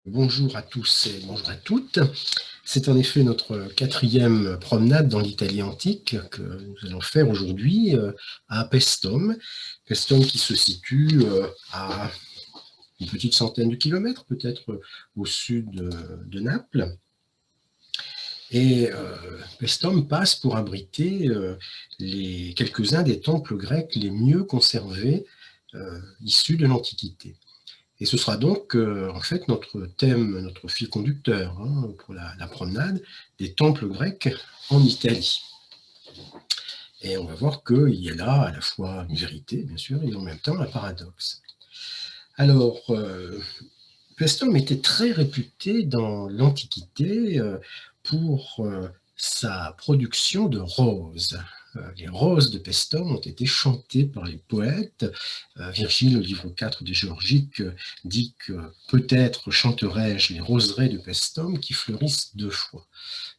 Bonjour à tous et bonjour à toutes. C'est en effet notre quatrième promenade dans l'Italie antique que nous allons faire aujourd'hui à Paestum. Paestum qui se situe à une petite centaine de kilomètres, peut-être au sud de Naples. Et Paestum passe pour abriter quelques-uns des temples grecs les mieux conservés issus de l'Antiquité. Et ce sera donc en fait notre thème, notre fil conducteur pour la promenade des temples grecs en Italie. Et on va voir qu'il y a là à la fois une vérité, bien sûr, et en même temps un paradoxe. Alors, Paestum était très réputé dans l'Antiquité pour sa production de roses. Les roses de Paestum ont été chantées par les poètes. Virgile, au livre 4 des Géorgiques, dit que peut-être chanterai-je les roseraies de Paestum qui fleurissent deux fois.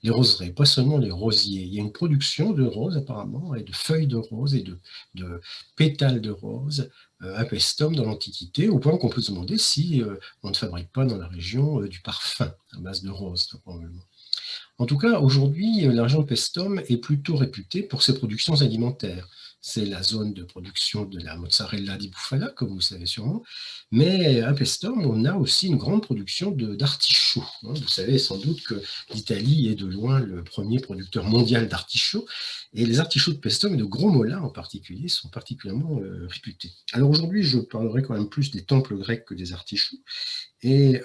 Les roseraies, pas seulement les rosiers. Il y a une production de roses apparemment, et de feuilles de roses et de pétales de roses à Paestum dans l'Antiquité, au point qu'on peut se demander si on ne fabrique pas dans la région du parfum à base de roses, probablement. En tout cas, aujourd'hui, la région de Paestum est plutôt réputée pour ses productions alimentaires. C'est la zone de production de la mozzarella di bufala, comme vous le savez sûrement. Mais à Paestum, on a aussi une grande production d'artichauts. Vous savez sans doute que l'Italie est de loin le premier producteur mondial d'artichauts. Et les artichauts de Paestum, et de Gros Mola en particulier, sont particulièrement réputés. Alors aujourd'hui, je parlerai quand même plus des temples grecs que des artichauts. Et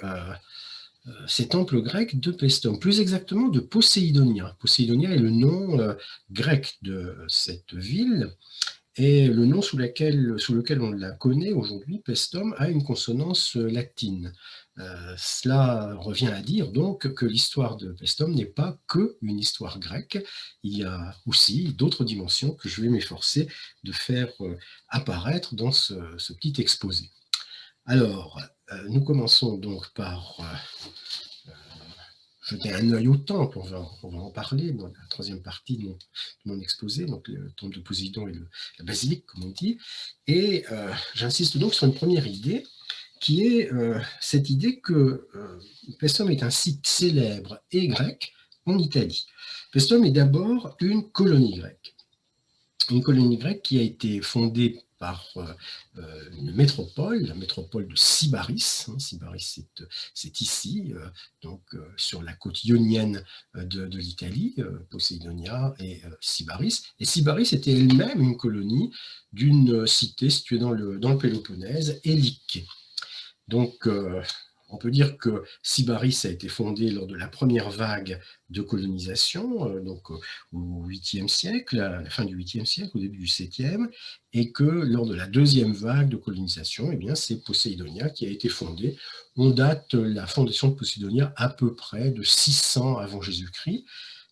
ces temples grecs de Paestum, plus exactement de Poséidonia. Poséidonia est le nom grec de cette ville, et le nom sous lequel on la connaît aujourd'hui, Paestum, a une consonance latine. Cela revient à dire donc que l'histoire de Paestum n'est pas que une histoire grecque, il y a aussi d'autres dimensions que je vais m'efforcer de faire apparaître dans ce petit exposé. Alors, nous commençons donc par jeter un œil au temple, on va en parler dans la troisième partie de mon exposé, donc le temple de Poséidon et la basilique, comme on dit. Et j'insiste donc sur une première idée, qui est cette idée que Paestum est un site célèbre et grec en Italie. Paestum est d'abord une colonie grecque qui a été fondée par une métropole, la métropole de Sybaris. Sybaris, c'est ici, donc sur la côte ionienne de l'Italie, Poséidonia et Sybaris. Et Sybaris était elle-même une colonie d'une cité située dans le Péloponnèse, Éliquée. Donc, on peut dire que Sybaris a été fondée lors de la première vague de colonisation, donc au 8e siècle, à la fin du 8e siècle, au début du 7e, et que lors de la deuxième vague de colonisation, eh bien, c'est Poséidonia qui a été fondée. On date la fondation de Poséidonia à peu près de 600 avant Jésus-Christ,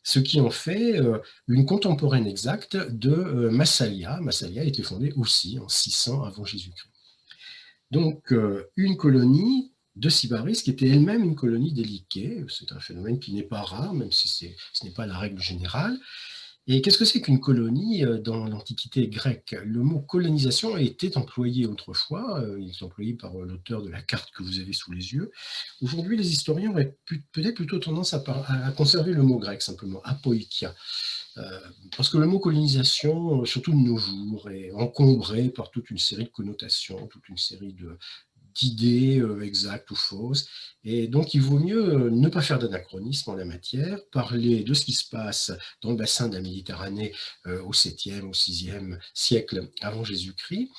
ce qui en fait une contemporaine exacte de Massalia. Massalia a été fondée aussi en 600 avant Jésus-Christ. Donc, une colonie de Sybaris qui était elle-même une colonie d'Éliquée. C'est un phénomène qui n'est pas rare, même si ce n'est pas la règle générale. Et qu'est-ce que c'est qu'une colonie dans l'Antiquité grecque? Le mot colonisation a été employé autrefois, il est employé par l'auteur de la carte que vous avez sous les yeux. Aujourd'hui, les historiens auraient peut-être plutôt tendance à conserver le mot grec, simplement, apoikia. Parce que le mot colonisation, surtout de nos jours, est encombré par toute une série de connotations, toute une série d'idées exactes ou fausses. Et donc, il vaut mieux ne pas faire d'anachronisme en la matière, parler de ce qui se passe dans le bassin de la Méditerranée au 7e, au 6e siècle avant Jésus-Christ.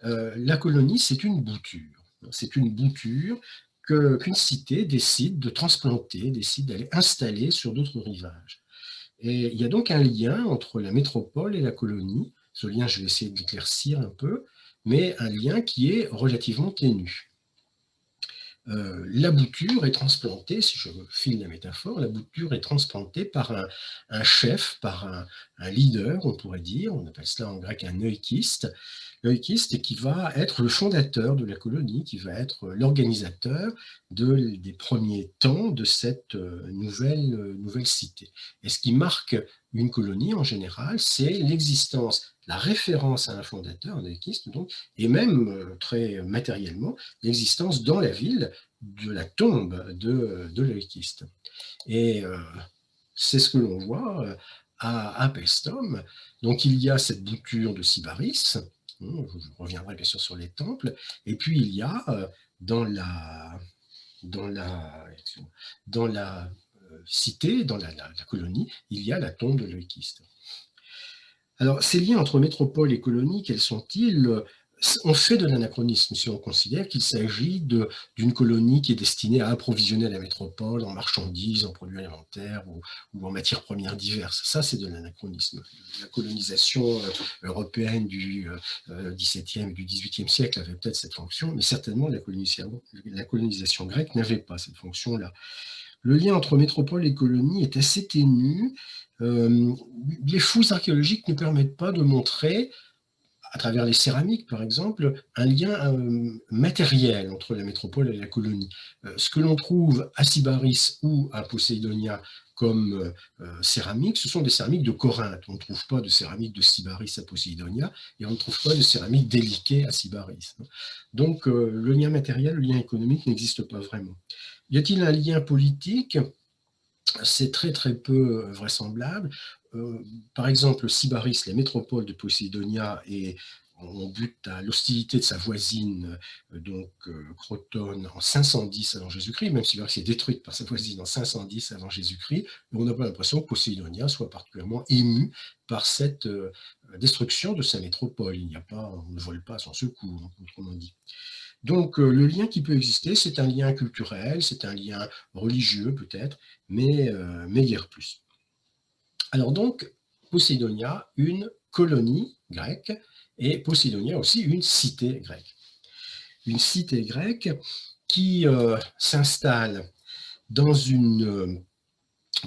La colonie, c'est une bouture. C'est une bouture qu'une cité décide de transplanter, décide d'aller installer sur d'autres rivages. Et il y a donc un lien entre la métropole et la colonie. Ce lien, je vais essayer de l'éclaircir un peu, mais un lien qui est relativement ténu. La bouture est transplantée, si je file la métaphore, la bouture est transplantée par un chef, par un leader, on pourrait dire, on appelle cela en grec un oikiste, laïciste, et qui va être le fondateur de la colonie, qui va être l'organisateur des premiers temps de cette nouvelle cité. Et ce qui marque une colonie en général, c'est l'existence, la référence à un fondateur, un laïciste, donc, et même très matériellement, l'existence dans la ville de la tombe de laïciste. Et c'est ce que l'on voit à Paestum. Donc il y a cette bouture de Sybaris, je reviendrai bien sûr sur les temples, et puis il y a dans la, dans la, dans la cité, dans la colonie, il y a la tombe de Leukiste. Alors, ces liens entre métropole et colonie, quels sont-ils? On fait de l'anachronisme si on considère qu'il s'agit d'une colonie qui est destinée à approvisionner la métropole en marchandises, en produits alimentaires ou en matières premières diverses. Ça, c'est de l'anachronisme. La colonisation européenne du XVIIe et du XVIIIe siècle avait peut-être cette fonction, mais certainement la colonisation grecque n'avait pas cette fonction-là. Le lien entre métropole et colonie est assez ténu. Les fouilles archéologiques ne permettent pas de montrer, à travers les céramiques par exemple, un lien matériel entre la métropole et la colonie. Ce que l'on trouve à Sybaris ou à Poséidonia comme céramique, ce sont des céramiques de Corinthe. On ne trouve pas de céramique de Sybaris à Poséidonia et on ne trouve pas de céramique d'Éliquée à Sybaris. Donc le lien matériel, le lien économique n'existe pas vraiment. Y a-t-il un lien politique? C'est très très peu vraisemblable. Par exemple, Sybaris, la métropole de Poséidonia, on bute à l'hostilité de sa voisine, donc Crotone, en 510 avant Jésus-Christ, même si Sybaris est détruite par sa voisine en 510 avant Jésus-Christ, on n'a pas l'impression que Poséidonia soit particulièrement ému par cette destruction de sa métropole. On ne vole pas à son secours, autrement dit. Donc, le lien qui peut exister, c'est un lien culturel, c'est un lien religieux peut-être, mais guère plus. Alors donc, Poséidonia, une colonie grecque, et Poséidonia aussi une cité grecque. Une cité grecque qui s'installe dans une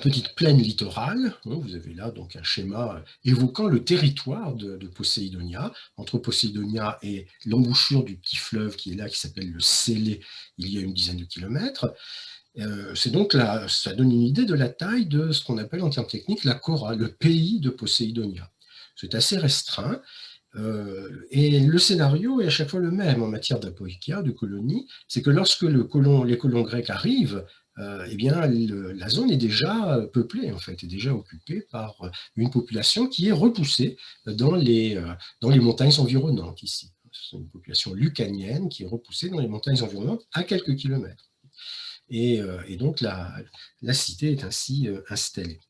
petite plaine littorale. Vous avez là donc un schéma évoquant le territoire de Poséidonia. Entre Poséidonia et l'embouchure du petit fleuve qui est là, qui s'appelle le Sélé, il y a une dizaine de kilomètres. C'est donc là, ça donne une idée de la taille de ce qu'on appelle en termes techniques la Chora, le pays de Poséidonia. C'est assez restreint. Et le scénario est à chaque fois le même en matière d'apoïkia, de colonie, c'est que lorsque les colons grecs arrivent, eh bien, la zone est déjà peuplée, en fait, est déjà occupée par une population qui est repoussée dans les montagnes environnantes ici. C'est une population lucanienne qui est repoussée dans les montagnes environnantes à quelques kilomètres. Et donc la cité est ainsi installée.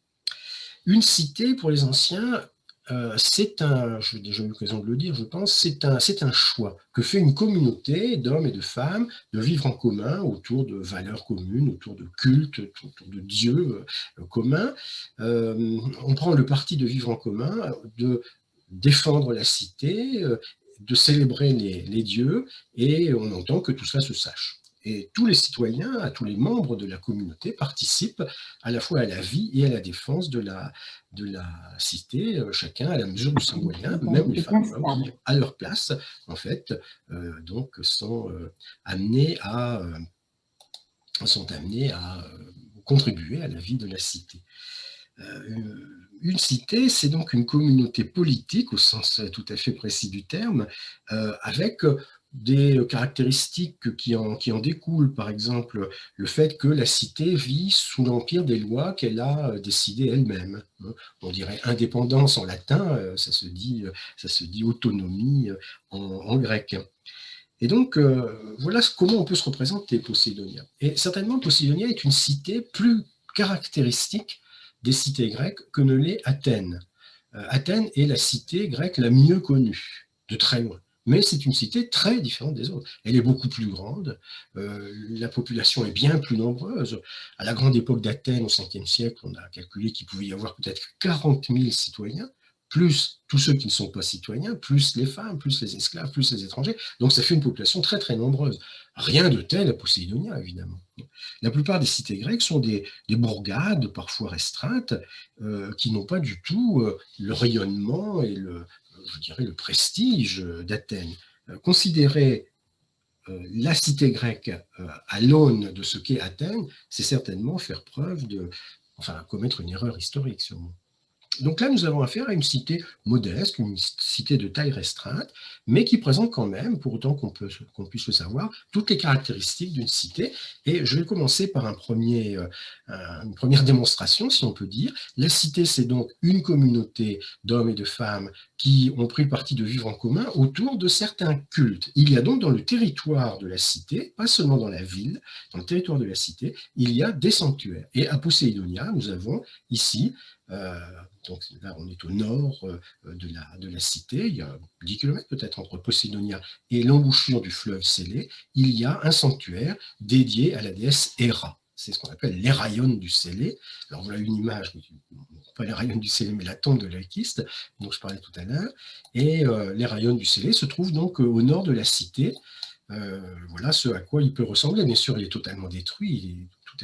Une cité, pour les anciens, j'ai déjà eu l'occasion de le dire, je pense, c'est un choix que fait une communauté d'hommes et de femmes de vivre en commun autour de valeurs communes, autour de cultes, autour de dieux communs. On prend le parti de vivre en commun, de défendre la cité, de célébrer les dieux, et on entend que tout ça se sache. Et tous les citoyens, tous les membres de la communauté participent à la fois à la vie et à la défense de la cité, chacun à la mesure de ses moyens, même les femmes qui, à leur place, en fait, donc sont amenés à contribuer à la vie de la cité. Une cité, c'est donc une communauté politique, au sens tout à fait précis du terme, avec des caractéristiques qui en découlent. Par exemple, le fait que la cité vit sous l'empire des lois qu'elle a décidées elle-même. On dirait indépendance en latin, ça se dit autonomie en grec. Et donc, voilà comment on peut se représenter Poséidonia. Et certainement, Poséidonia est une cité plus caractéristique des cités grecques que ne l'est Athènes. Athènes est la cité grecque la mieux connue, de très loin. Mais c'est une cité très différente des autres. Elle est beaucoup plus grande, la population est bien plus nombreuse. À la grande époque d'Athènes, au 5e siècle, on a calculé qu'il pouvait y avoir peut-être 40 000 citoyens, plus tous ceux qui ne sont pas citoyens, plus les femmes, plus les esclaves, plus les étrangers. Donc ça fait une population très très nombreuse. Rien de tel à Poséidonia, évidemment. La plupart des cités grecques sont des bourgades, parfois restreintes, qui n'ont pas du tout le rayonnement et je dirais, le prestige d'Athènes. Considérer la cité grecque à l'aune de ce qu'est Athènes, c'est certainement faire preuve enfin, commettre une erreur historique, sûrement. Donc là, nous avons affaire à une cité modeste, une cité de taille restreinte, mais qui présente quand même, pour autant qu'on puisse le savoir, toutes les caractéristiques d'une cité. Et je vais commencer par une première démonstration, si on peut dire. La cité, c'est donc une communauté d'hommes et de femmes qui ont pris le parti de vivre en commun autour de certains cultes. Il y a donc dans le territoire de la cité, pas seulement dans la ville, dans le territoire de la cité, il y a des sanctuaires. Et à Poséidonia, nous avons ici donc là, on est au nord de la cité, il y a 10 km peut-être entre Poséidonia et l'embouchure du fleuve Sélé, il y a un sanctuaire dédié à la déesse Héra. C'est ce qu'on appelle l'Héraïon du Sélé. Alors voilà une image, pas l'Héraïon du Sélé, mais la tombe de l'Aïkiste, dont je parlais tout à l'heure. Et l'Héraïon du Sélé se trouve donc au nord de la cité. Voilà ce à quoi il peut ressembler. Bien sûr, il est totalement détruit, il est tout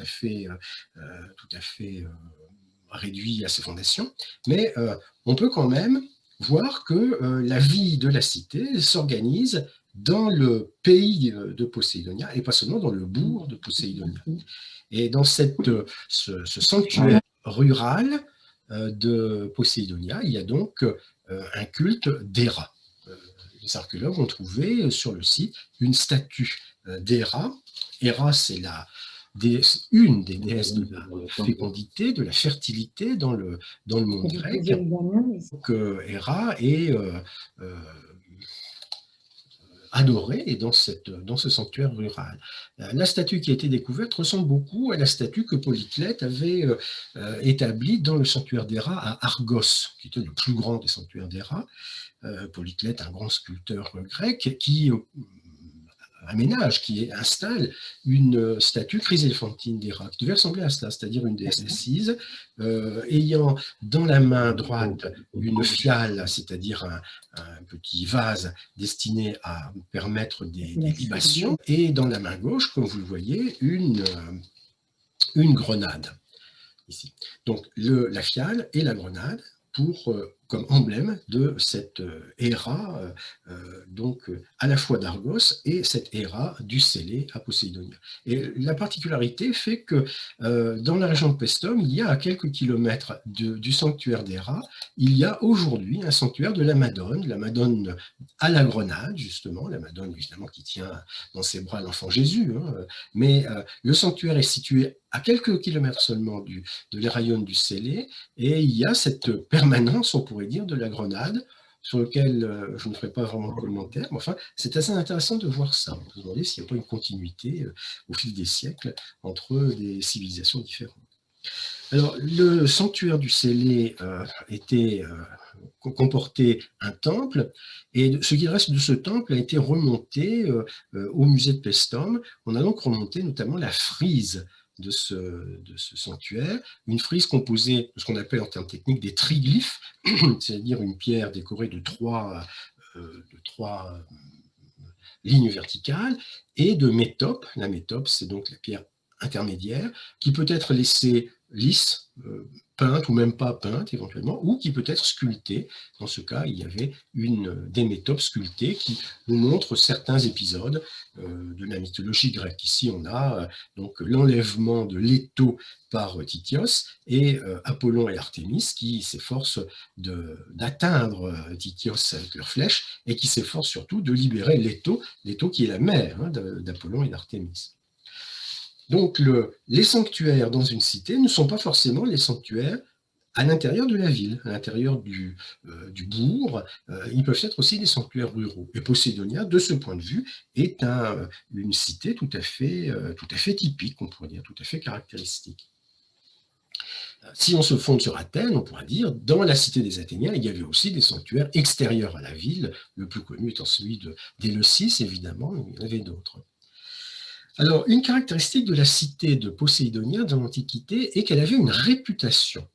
à fait réduit à ses fondations, mais on peut quand même voir que la vie de la cité s'organise dans le pays de Poséidonia et pas seulement dans le bourg de Poséidonia. Et dans ce sanctuaire rural de Poséidonia, il y a donc un culte d'Héra. Les archéologues ont trouvé sur le site une statue d'Héra. Héra, c'est une des déesses de la fécondité, de la fertilité dans le monde grec. Donc, Héra est adorée dans ce sanctuaire rural. La statue qui a été découverte ressemble beaucoup à la statue que Polyclète avait établie dans le sanctuaire d'Héra à Argos, qui était le plus grand des sanctuaires d'Héra. Polyclète, un grand sculpteur grec, qui aménage, qui installe une statue chryséléphantine d'Héra, qui devait ressembler à cela, c'est-à-dire une déesse assise, ayant dans la main droite une fiale, c'est-à-dire un petit vase destiné à permettre des libations, et dans la main gauche, comme vous le voyez, une grenade, ici. Donc la fiale et la grenade comme emblème de cette Héra, donc à la fois d'Argos et cette Héra du Sélé à Poséidonia. Et la particularité fait que dans la région de Paestum, il y a à quelques kilomètres du sanctuaire d'Héra, il y a aujourd'hui un sanctuaire de la Madone à la grenade, justement, la Madone évidemment qui tient dans ses bras l'enfant Jésus, hein, mais le sanctuaire est situé à quelques kilomètres seulement de l'Héraïon du Sélé, et il y a cette permanence, on pourrait dire, de la grenade, sur lequel je ne ferai pas vraiment de commentaire, mais enfin, c'est assez intéressant de voir ça. On peut se demander s'il n'y a pas une continuité au fil des siècles entre des civilisations différentes. Alors, le sanctuaire du Sélé comportait un temple, et ce qui reste de ce temple a été remonté au musée de Paestum. On a donc remonté notamment la frise de ce sanctuaire, une frise composée de ce qu'on appelle en termes techniques des triglyphes, c'est-à-dire une pierre décorée de trois lignes verticales, et de métopes. La métope, c'est donc la pierre intermédiaire, qui peut être laissée lisse, peinte ou même pas peinte éventuellement, ou qui peut être sculptée. Dans ce cas, il y avait des métopes sculptées qui nous montrent certains épisodes de la mythologie grecque. Ici, on a donc l'enlèvement de Léto par Tityos et Apollon et Artémis qui s'efforcent d'atteindre Tityos avec leurs flèches et qui s'efforcent surtout de libérer Léto qui est la mère d'Apollon et d'Artémis. Donc les sanctuaires dans une cité ne sont pas forcément les sanctuaires à l'intérieur de la ville, à l'intérieur du bourg. Ils peuvent être aussi des sanctuaires ruraux. Et Poséidonia, de ce point de vue, est une cité tout à fait typique, on pourrait dire, tout à fait caractéristique. Si on se fonde sur Athènes, on pourrait dire, dans la cité des Athéniens, il y avait aussi des sanctuaires extérieurs à la ville, le plus connu étant celui d'Éleusis, évidemment, mais il y en avait d'autres. Alors, une caractéristique de la cité de Poséidonia dans l'Antiquité est qu'elle avait une réputation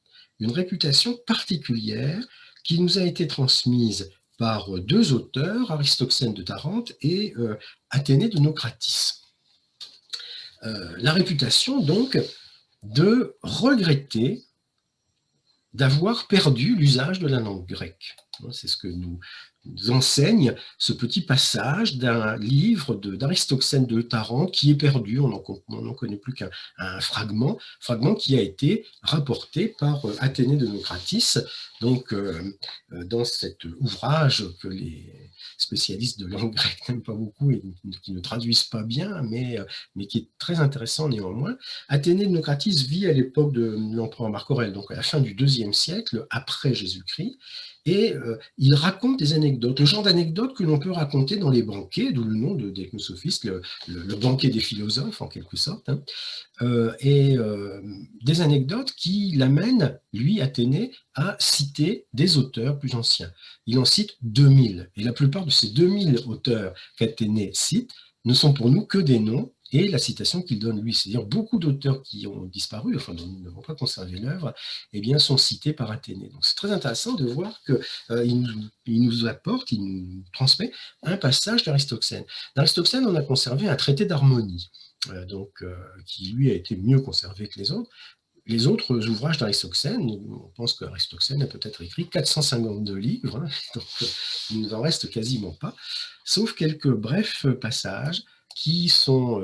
particulière qui nous a été transmise par deux auteurs, Aristoxène de Tarente et Athénée de Naucratis. La réputation, donc, de regretter d'avoir perdu l'usage de la langue grecque. C'est ce que nous enseigne ce petit passage d'un livre d'Aristoxène de Tarente qui est perdu, on n'en connaît plus qu'un fragment qui a été rapporté par Athénée de Naucratis, donc dans cet ouvrage que les spécialistes de langue grecque n'aiment pas beaucoup et qui ne traduisent pas bien, mais qui est très intéressant néanmoins. Athénée de Naucratis vit à l'époque de l'empereur Marc Aurèle, donc à la fin du IIe siècle, après Jésus-Christ, et il raconte des anecdotes, le genre d'anecdotes que l'on peut raconter dans les banquets, d'où le nom d'ethnosophiste, le banquet des philosophes en quelque sorte, hein, des anecdotes qui l'amènent, lui, Athénée, à citer des auteurs plus anciens. Il en cite 2000, et la plupart de ces 2000 auteurs qu'Athénée cite ne sont pour nous que des noms, et la citation qu'il donne lui, c'est-à-dire beaucoup d'auteurs qui ont disparu, enfin dont nous n'avons pas conservé l'œuvre, eh bien, sont cités par Athénée. Donc c'est très intéressant de voir qu'il nous apporte, il nous transmet un passage d'Aristoxène. D'Aristoxène, on a conservé un traité d'harmonie, qui lui a été mieux conservé que les autres. Les autres ouvrages d'Aristoxène, on pense qu'Aristoxène a peut-être écrit 452 livres, hein, donc il ne nous en reste quasiment pas, sauf quelques brefs passages qui sont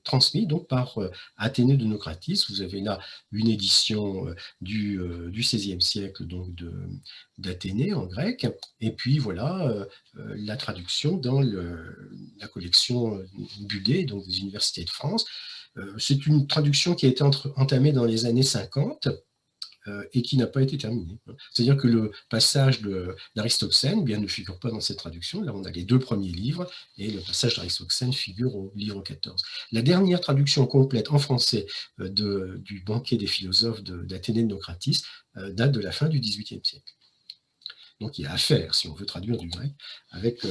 transmis donc par Athénée de Naucratis. Vous avez là une édition du XVIe siècle donc d'Athénée en grec, et puis voilà la traduction dans la collection Budé, donc des universités de France. C'est une traduction qui a été entamée dans les années 50 et qui n'a pas été terminée. C'est-à-dire que le passage d'Aristoxène ne figure pas dans cette traduction. Là, on a les deux premiers livres et le passage d'Aristoxène figure au livre 14. La dernière traduction complète en français du banquet des philosophes d'Athénée de Naucratis date de la fin du XVIIIe siècle. Donc il y a à faire, si on veut traduire du grec, avec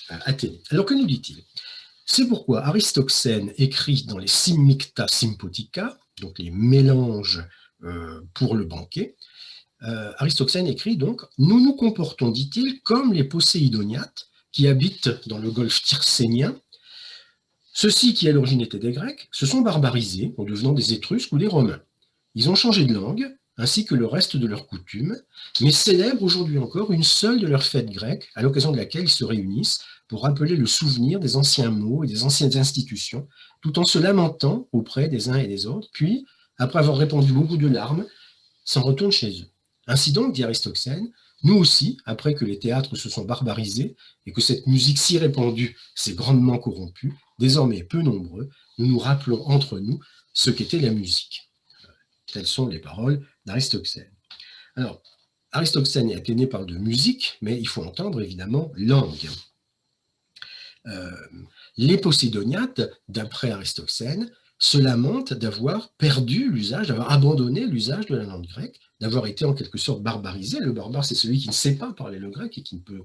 Athénée. Alors que nous dit-il ? C'est pourquoi Aristoxène écrit dans les Symmicta Symphotica, donc les mélanges pour le banquet, Aristoxène écrit donc « Nous nous comportons, dit-il, comme les Poséidoniates qui habitent dans le golfe Tyrsénien. Ceux-ci, qui à l'origine étaient des Grecs, se sont barbarisés en devenant des Étrusques ou des Romains. Ils ont changé de langue, ainsi que le reste de leurs coutumes, mais célèbrent aujourd'hui encore une seule de leurs fêtes grecques, à l'occasion de laquelle ils se réunissent pour rappeler le souvenir des anciens mots et des anciennes institutions, tout en se lamentant auprès des uns et des autres, puis, après avoir répandu beaucoup de larmes, s'en retournent chez eux. Ainsi donc, dit Aristoxène, nous aussi, après que les théâtres se sont barbarisés et que cette musique si répandue s'est grandement corrompue, désormais peu nombreux, nous nous rappelons entre nous ce qu'était la musique. Telles sont les paroles d'Aristoxène. Alors, Aristoxène et Athénée parlent de musique, mais il faut entendre évidemment langue. Les Poséidoniates, d'après Aristoxène, se lamentent d'avoir perdu l'usage, d'avoir abandonné l'usage de la langue grecque, d'avoir été en quelque sorte barbarisé. Le barbare, c'est celui qui ne sait pas parler le grec et qui ne peut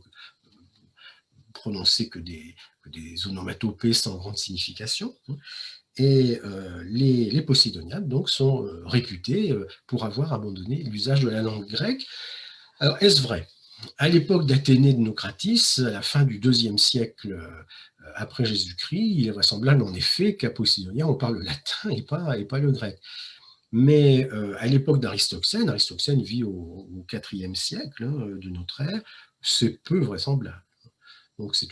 prononcer que des onomatopées sans grande signification. Et les Poséidoniates donc, sont réputés pour avoir abandonné l'usage de la langue grecque. Alors, est-ce vrai ? À l'époque d'Athénée de Naucratis, à la fin du IIe siècle après Jésus-Christ, il est vraisemblable en effet qu'à Poséidonia, on parle le latin et pas le grec. Mais à l'époque d'Aristoxène, Aristoxène vit au IVe siècle de notre ère, c'est peu vraisemblable. Donc c'est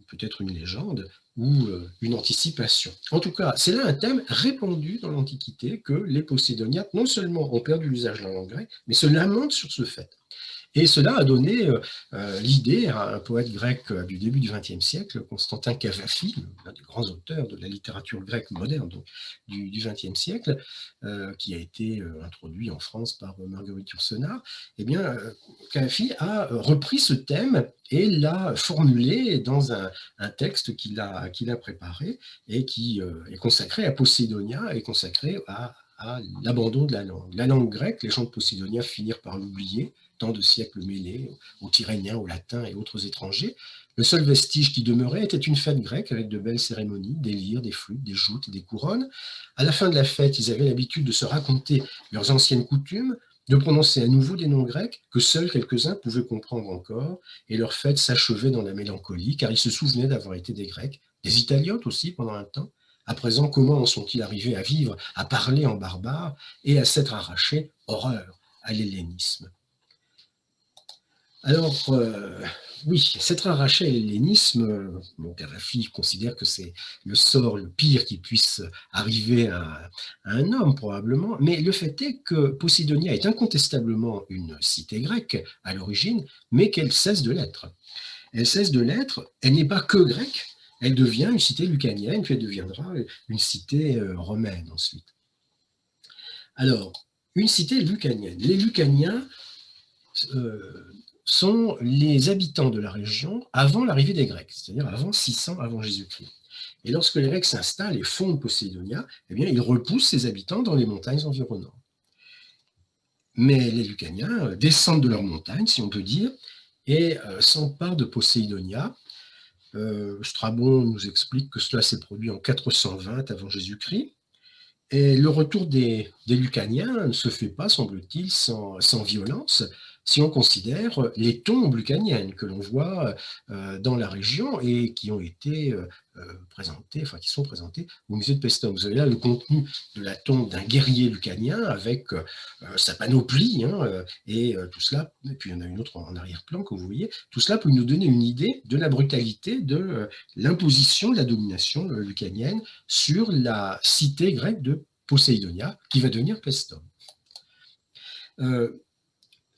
peut-être une légende ou une anticipation. En tout cas, c'est là un thème répandu dans l'Antiquité que les Poséidoniates non seulement ont perdu l'usage de la langue grecque, mais se lamentent sur ce fait. Et cela a donné l'idée à un poète grec du début du XXe siècle, Constantin Cavafy, l'un des grands auteurs de la littérature grecque moderne donc, du XXe siècle, qui a été introduit en France par Marguerite Yourcenar. Eh bien, Cavafy a repris ce thème et l'a formulé dans un texte qu'il a préparé et qui est consacré à Poséidonia et consacré à l'abandon de la langue. La langue grecque, les gens de Poséidonia finirent par l'oublier, tant de siècles mêlés, aux Tyrrhéniens, aux Latins et autres étrangers. Le seul vestige qui demeurait était une fête grecque avec de belles cérémonies, des lyres, des flûtes, des joutes et des couronnes. À la fin de la fête, ils avaient l'habitude de se raconter leurs anciennes coutumes, de prononcer à nouveau des noms grecs que seuls quelques-uns pouvaient comprendre encore, et leur fête s'achevait dans la mélancolie, car ils se souvenaient d'avoir été des Grecs, des Italiotes aussi pendant un temps, À présent, comment en sont-ils arrivés à vivre, à parler en barbare et à s'être arrachés, horreur, à l'hellénisme? Alors, oui, s'être arraché à l'hellénisme, bon, Kadhafi considère que c'est le sort le pire qui puisse arriver à un homme, probablement, mais le fait est que Poseidonia est incontestablement une cité grecque à l'origine, mais qu'elle cesse de l'être. Elle cesse de l'être, elle n'est pas que grecque, elle devient une cité lucanienne, puis elle deviendra une cité romaine ensuite. Alors, une cité lucanienne. Les Lucaniens sont les habitants de la région avant l'arrivée des Grecs, c'est-à-dire avant 600 avant Jésus-Christ. Et lorsque les Grecs s'installent et fondent Poseidonia, eh bien, ils repoussent ces habitants dans les montagnes environnantes. Mais les Lucaniens descendent de leur montagne, si on peut dire, et s'emparent de Poseidonia. Strabon nous explique que cela s'est produit en 420 avant Jésus-Christ. Et le retour des Lucaniens ne se fait pas, semble-t-il, sans violence, si on considère les tombes lucaniennes que l'on voit dans la région et qui ont été présentées, enfin qui sont présentées au musée de Paestum. Vous avez là le contenu de la tombe d'un guerrier lucanien avec sa panoplie et tout cela, et puis il y en a une autre en arrière-plan que vous voyez, tout cela peut nous donner une idée de la brutalité de l'imposition de la domination lucanienne sur la cité grecque de Poseidonia, qui va devenir Paestum.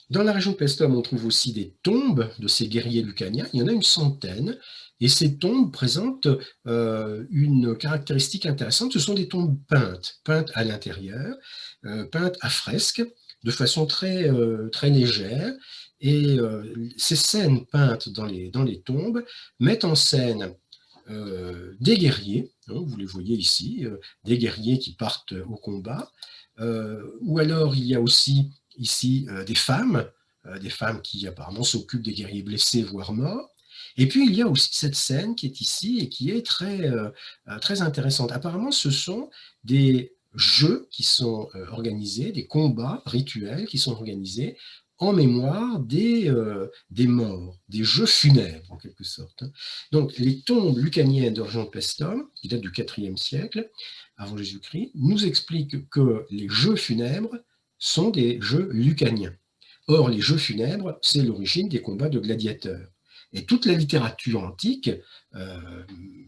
Dans la région de Paestum, on trouve aussi des tombes de ces guerriers lucaniens. Il y en a une centaine. Et ces tombes présentent une caractéristique intéressante. Ce sont des tombes peintes à l'intérieur, peintes à fresque, de façon très, très légère. Et ces scènes peintes dans les tombes mettent en scène des guerriers, vous les voyez ici, des guerriers qui partent au combat, ou alors il y a aussi ici des femmes qui apparemment s'occupent des guerriers blessés, voire morts. Et puis il y a aussi cette scène qui est ici et qui est très, très intéressante. Apparemment, ce sont des jeux qui sont organisés, des combats rituels qui sont organisés en mémoire des morts, des jeux funèbres en quelque sorte. Donc les tombes lucaniennes d'Origine de Paestum, qui datent du IVe siècle avant Jésus-Christ, nous expliquent que les jeux funèbres sont des jeux lucaniens. Or, les jeux funèbres, c'est l'origine des combats de gladiateurs. Et toute la littérature antique,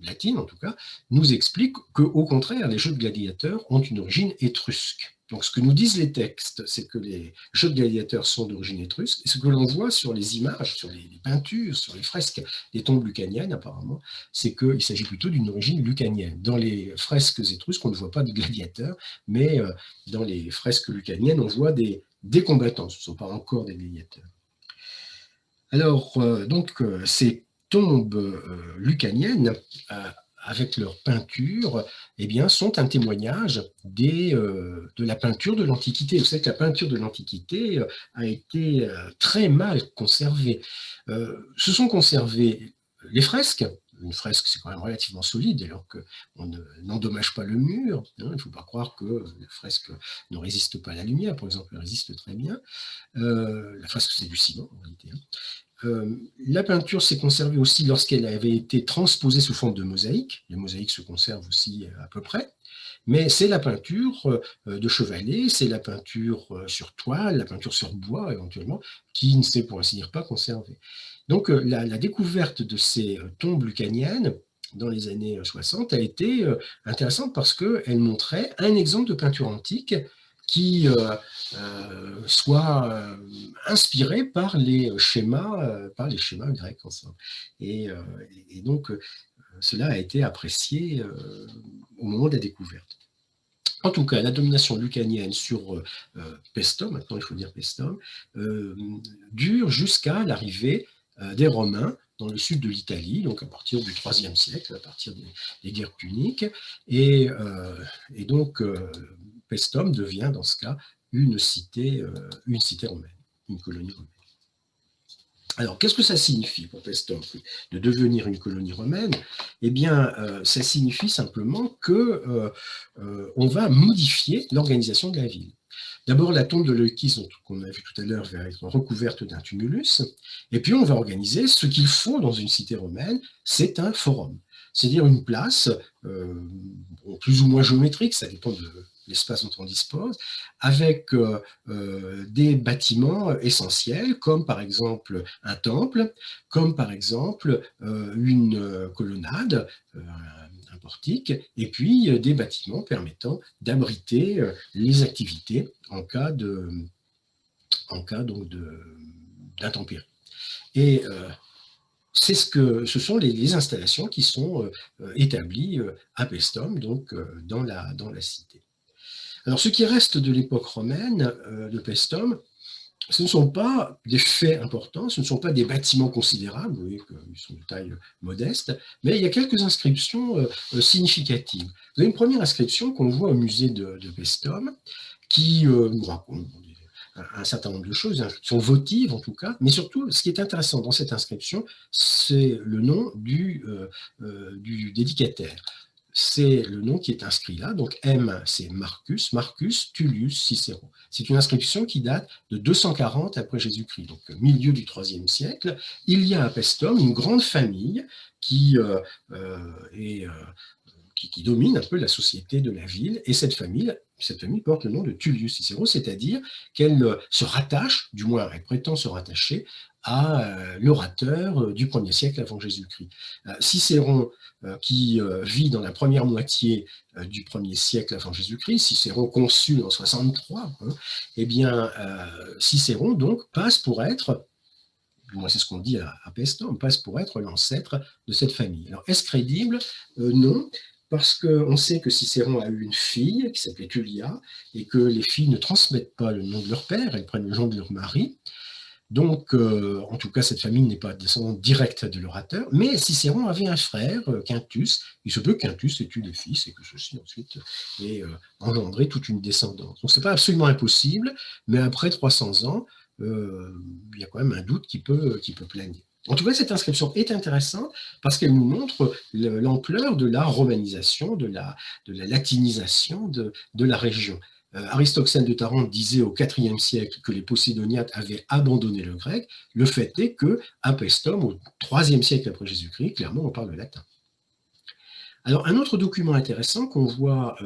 latine en tout cas, nous explique qu'au contraire, les jeux de gladiateurs ont une origine étrusque. Donc ce que nous disent les textes, c'est que les jeux de gladiateurs sont d'origine étrusque, et ce que l'on voit sur les images, sur les peintures, sur les fresques des tombes lucaniennes apparemment, c'est qu'il s'agit plutôt d'une origine lucanienne. Dans les fresques étrusques, on ne voit pas de gladiateurs, mais dans les fresques lucaniennes, on voit des combattants, ce ne sont pas encore des gladiateurs. Alors, ces tombes lucaniennes, avec leur peinture, eh bien, sont un témoignage de la peinture de l'Antiquité. Vous savez que la peinture de l'Antiquité a été très mal conservée. Se sont conservées les fresques. Une fresque, c'est quand même relativement solide, dès lors qu'on n'endommage pas le mur. Il ne faut pas croire que la fresque ne résiste pas à la lumière, par exemple, elle résiste très bien. La fresque, c'est du ciment, en réalité. La peinture s'est conservée aussi lorsqu'elle avait été transposée sous forme de mosaïque. Les mosaïques se conservent aussi à peu près. Mais c'est la peinture de chevalet, c'est la peinture sur toile, la peinture sur bois éventuellement, qui ne s'est pour ainsi dire pas conservée. Donc la découverte de ces tombes lucaniennes dans les années 60 a été intéressante parce qu'elle montrait un exemple de peinture antique qui soit inspiré par les schémas grecs ensemble. Et donc, cela a été apprécié au moment de la découverte. En tout cas, la domination lucanienne sur Paestum, maintenant il faut dire Paestum, dure jusqu'à l'arrivée des Romains dans le sud de l'Italie, donc à partir du IIIe siècle, à partir des guerres puniques, et donc Paestum devient dans ce cas une cité romaine, une colonie romaine. Alors, qu'est-ce que ça signifie pour Paestum de devenir une colonie romaine? Eh bien, ça signifie simplement qu'on va modifier l'organisation de la ville. D'abord, la tombe de Leukis, qu'on a vu tout à l'heure, va être recouverte d'un tumulus, et puis on va organiser ce qu'il faut dans une cité romaine, c'est un forum. c'est-à-dire une place, plus ou moins géométrique, ça dépend de l'espace dont on dispose, avec des bâtiments essentiels, comme par exemple un temple, comme par exemple une colonnade, un portique, et puis des bâtiments permettant d'abriter les activités en cas donc d'intempéries. Et ce sont les installations qui sont établies à Paestum, donc dans la cité. Alors, ce qui reste de l'époque romaine de Paestum, ce ne sont pas des faits importants, ce ne sont pas des bâtiments considérables, vous voyez qu'ils sont de taille modeste, mais il y a quelques inscriptions significatives. Vous avez une première inscription qu'on voit au musée de Paestum, qui nous raconte un certain nombre de choses, une inscription votive en tout cas, mais surtout, ce qui est intéressant dans cette inscription, c'est le nom du dédicataire. C'est le nom qui est inscrit là, donc M, c'est Marcus, Marcus Tullius Cicéron. C'est une inscription qui date de 240 après Jésus-Christ, donc milieu du IIIe siècle. Il y a à Paestum une grande famille qui qui domine un peu la société de la ville, et cette famille porte le nom de Tullius Cicéron, c'est-à-dire qu'elle se rattache, du moins elle prétend se rattacher, à l'orateur du 1er siècle avant Jésus-Christ. Cicéron, qui vit dans la première moitié du 1er siècle avant Jésus-Christ, Cicéron consul en 63, hein, eh bien, Cicéron donc passe pour être, du moins c'est ce qu'on dit à Paestum, passe pour être l'ancêtre de cette famille. Alors, est-ce crédible? Non, parce qu'on sait que Cicéron a eu une fille qui s'appelait Tullia, et que les filles ne transmettent pas le nom de leur père, elles prennent le nom de leur mari. Donc, en tout cas, cette famille n'est pas descendante directe de l'orateur, mais Cicéron avait un frère, Quintus. Il se peut que Quintus ait eu des fils et que ceux-ci ensuite aient engendré toute une descendance. Donc, ce n'est pas absolument impossible, mais après 300 ans, il y a quand même un doute qui peut planer. En tout cas, cette inscription est intéressante parce qu'elle nous montre l'ampleur de la romanisation, de la latinisation de la région. Aristoxène de Tarente disait au IVe siècle que les Posidoniates avaient abandonné le grec. Le fait est qu'à Paestum, au IIIe siècle après Jésus-Christ, clairement, on parle le latin. Alors, un autre document intéressant qu'on voit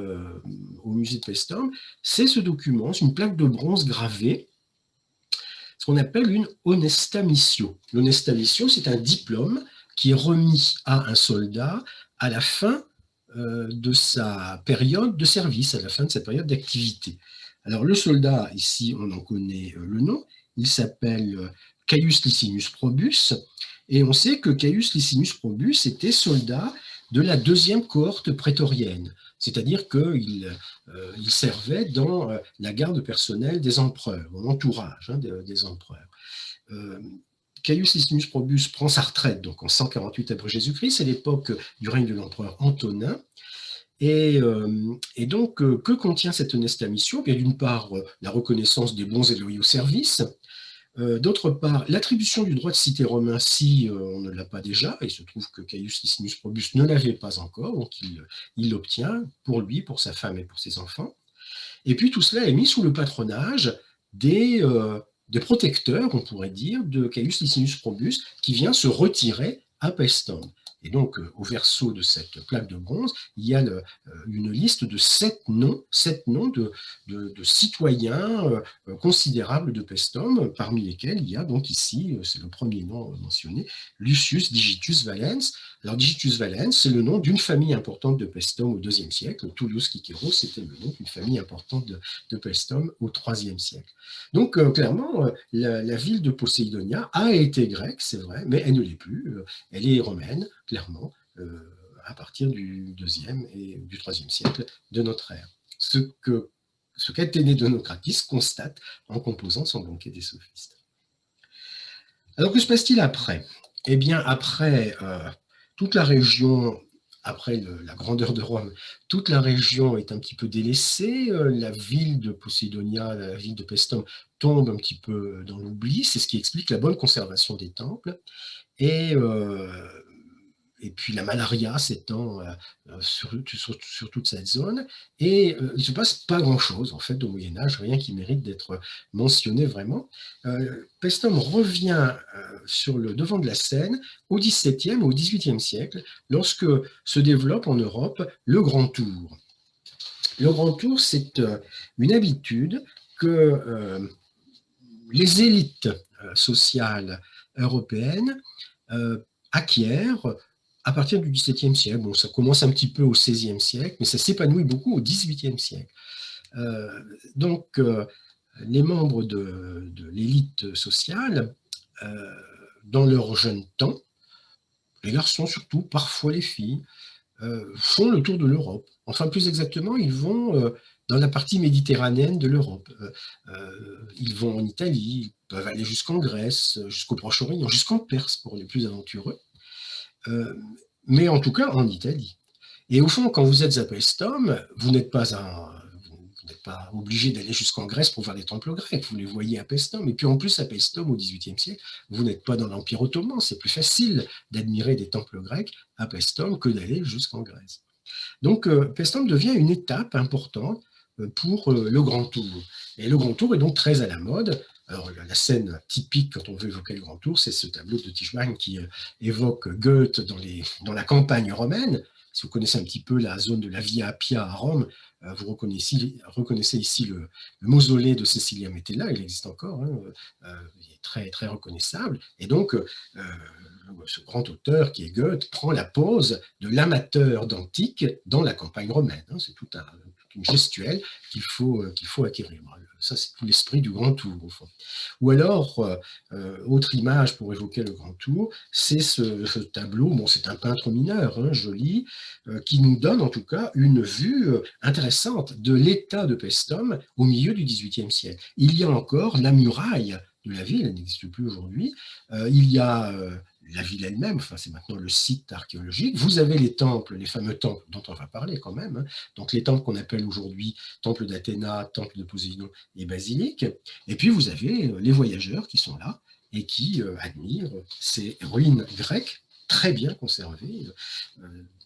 au musée de Paestum, c'est ce document, c'est une plaque de bronze gravée, ce qu'on appelle une honesta missio. L'honesta missio, c'est un diplôme qui est remis à un soldat à la fin de sa période de service, à la fin de sa période d'activité. Alors le soldat, ici on en connaît le nom, il s'appelle Caius Licinius Probus, et on sait que Caius Licinius Probus était soldat de la deuxième cohorte prétorienne, c'est-à-dire qu'il servait dans la garde personnelle des empereurs, dans l'entourage des empereurs. Caius Licinius Probus prend sa retraite donc en 148 après Jésus-Christ, c'est l'époque du règne de l'empereur Antonin. Et donc, que contient cette honesta missio? Bien, d'une part, la reconnaissance des bons et loyaux services, d'autre part, l'attribution du droit de cité romain si on ne l'a pas déjà. Il se trouve que Caius Licinius Probus ne l'avait pas encore, donc il l'obtient pour lui, pour sa femme et pour ses enfants. Et puis tout cela est mis sous le patronage des protecteurs, on pourrait dire, de Caius Licinius Probus, qui vient se retirer à Paestum. Et donc, au verso de cette plaque de bronze, il y a une liste de 7 noms de citoyens considérables de Paestum, parmi lesquels il y a donc ici, c'est le premier nom mentionné, Lucius Digitus Valens. Alors, Digitus Valens, c'est le nom d'une famille importante de Paestum au IIe siècle. Tullius Cicéron, c'était le nom d'une famille importante de Paestum au IIIe siècle. Donc, clairement, la ville de Poseidonia a été grecque, c'est vrai, mais elle ne l'est plus. Elle est romaine, clairement, à partir du IIe et du IIIe siècle de notre ère. Ce qu'Athénée de Nocratis constate en composant son banquet des sophistes. Alors, que se passe-t-il après? Eh bien, après toute la région, après la grandeur de Rome, toute la région est un petit peu délaissée, la ville de Poseidonia, la ville de Paestum tombe un petit peu dans l'oubli, c'est ce qui explique la bonne conservation des temples, et et puis la malaria s'étend sur toute cette zone, et il ne se passe pas grand-chose, en fait, au Moyen-Âge, rien qui mérite d'être mentionné vraiment. Paestum revient sur le devant de la scène au XVIIe et au XVIIIe siècle, lorsque se développe en Europe le Grand Tour. Le Grand Tour, c'est une habitude que les élites sociales européennes acquièrent à partir du XVIIe siècle. Bon, ça commence un petit peu au XVIe siècle, mais ça s'épanouit beaucoup au XVIIIe siècle. Donc, les membres de l'élite sociale, dans leur jeune temps, les garçons surtout, parfois les filles, font le tour de l'Europe. Enfin, plus exactement, ils vont dans la partie méditerranéenne de l'Europe. Ils vont en Italie, ils peuvent aller jusqu'en Grèce, jusqu'au Proche-Orient, jusqu'en Perse pour les plus aventureux, mais en tout cas en Italie. Et au fond, quand vous êtes à Paestum, vous n'êtes pas obligé d'aller jusqu'en Grèce pour voir les temples grecs, vous les voyez à Paestum. Et puis en plus, à Paestum, au XVIIIe siècle, vous n'êtes pas dans l'Empire ottoman, c'est plus facile d'admirer des temples grecs à Paestum que d'aller jusqu'en Grèce. Donc Paestum devient une étape importante pour le Grand Tour. Et le Grand Tour est donc très à la mode. Alors, la scène typique quand on veut évoquer le Grand Tour, c'est ce tableau de Tischbein qui évoque Goethe dans la campagne romaine. Si vous connaissez un petit peu la zone de la Via Appia à Rome, vous reconnaissez ici le mausolée de Cecilia Metella, il existe encore, hein, il est très, très reconnaissable. Et donc, ce grand auteur qui est Goethe prend la pose de l'amateur d'antique dans la campagne romaine. Hein. C'est toute une gestuelle qu'il faut acquérir. Ça, c'est tout l'esprit du Grand Tour, au fond. Ou alors, autre image pour évoquer le Grand Tour, c'est ce tableau, bon, c'est un peintre mineur, hein, joli, qui nous donne en tout cas une vue intéressante de l'état de Paestum au milieu du XVIIIe siècle. Il y a encore la muraille de la ville, elle n'existe plus aujourd'hui. Il y a la ville elle-même, enfin, c'est maintenant le site archéologique. Vous avez les temples, les fameux temples dont on va parler quand même, hein. Donc les temples qu'on appelle aujourd'hui temple d'Athéna, temple de Poséidon et basilique. Et puis vous avez les voyageurs qui sont là et qui admirent ces ruines grecques très bien conservées,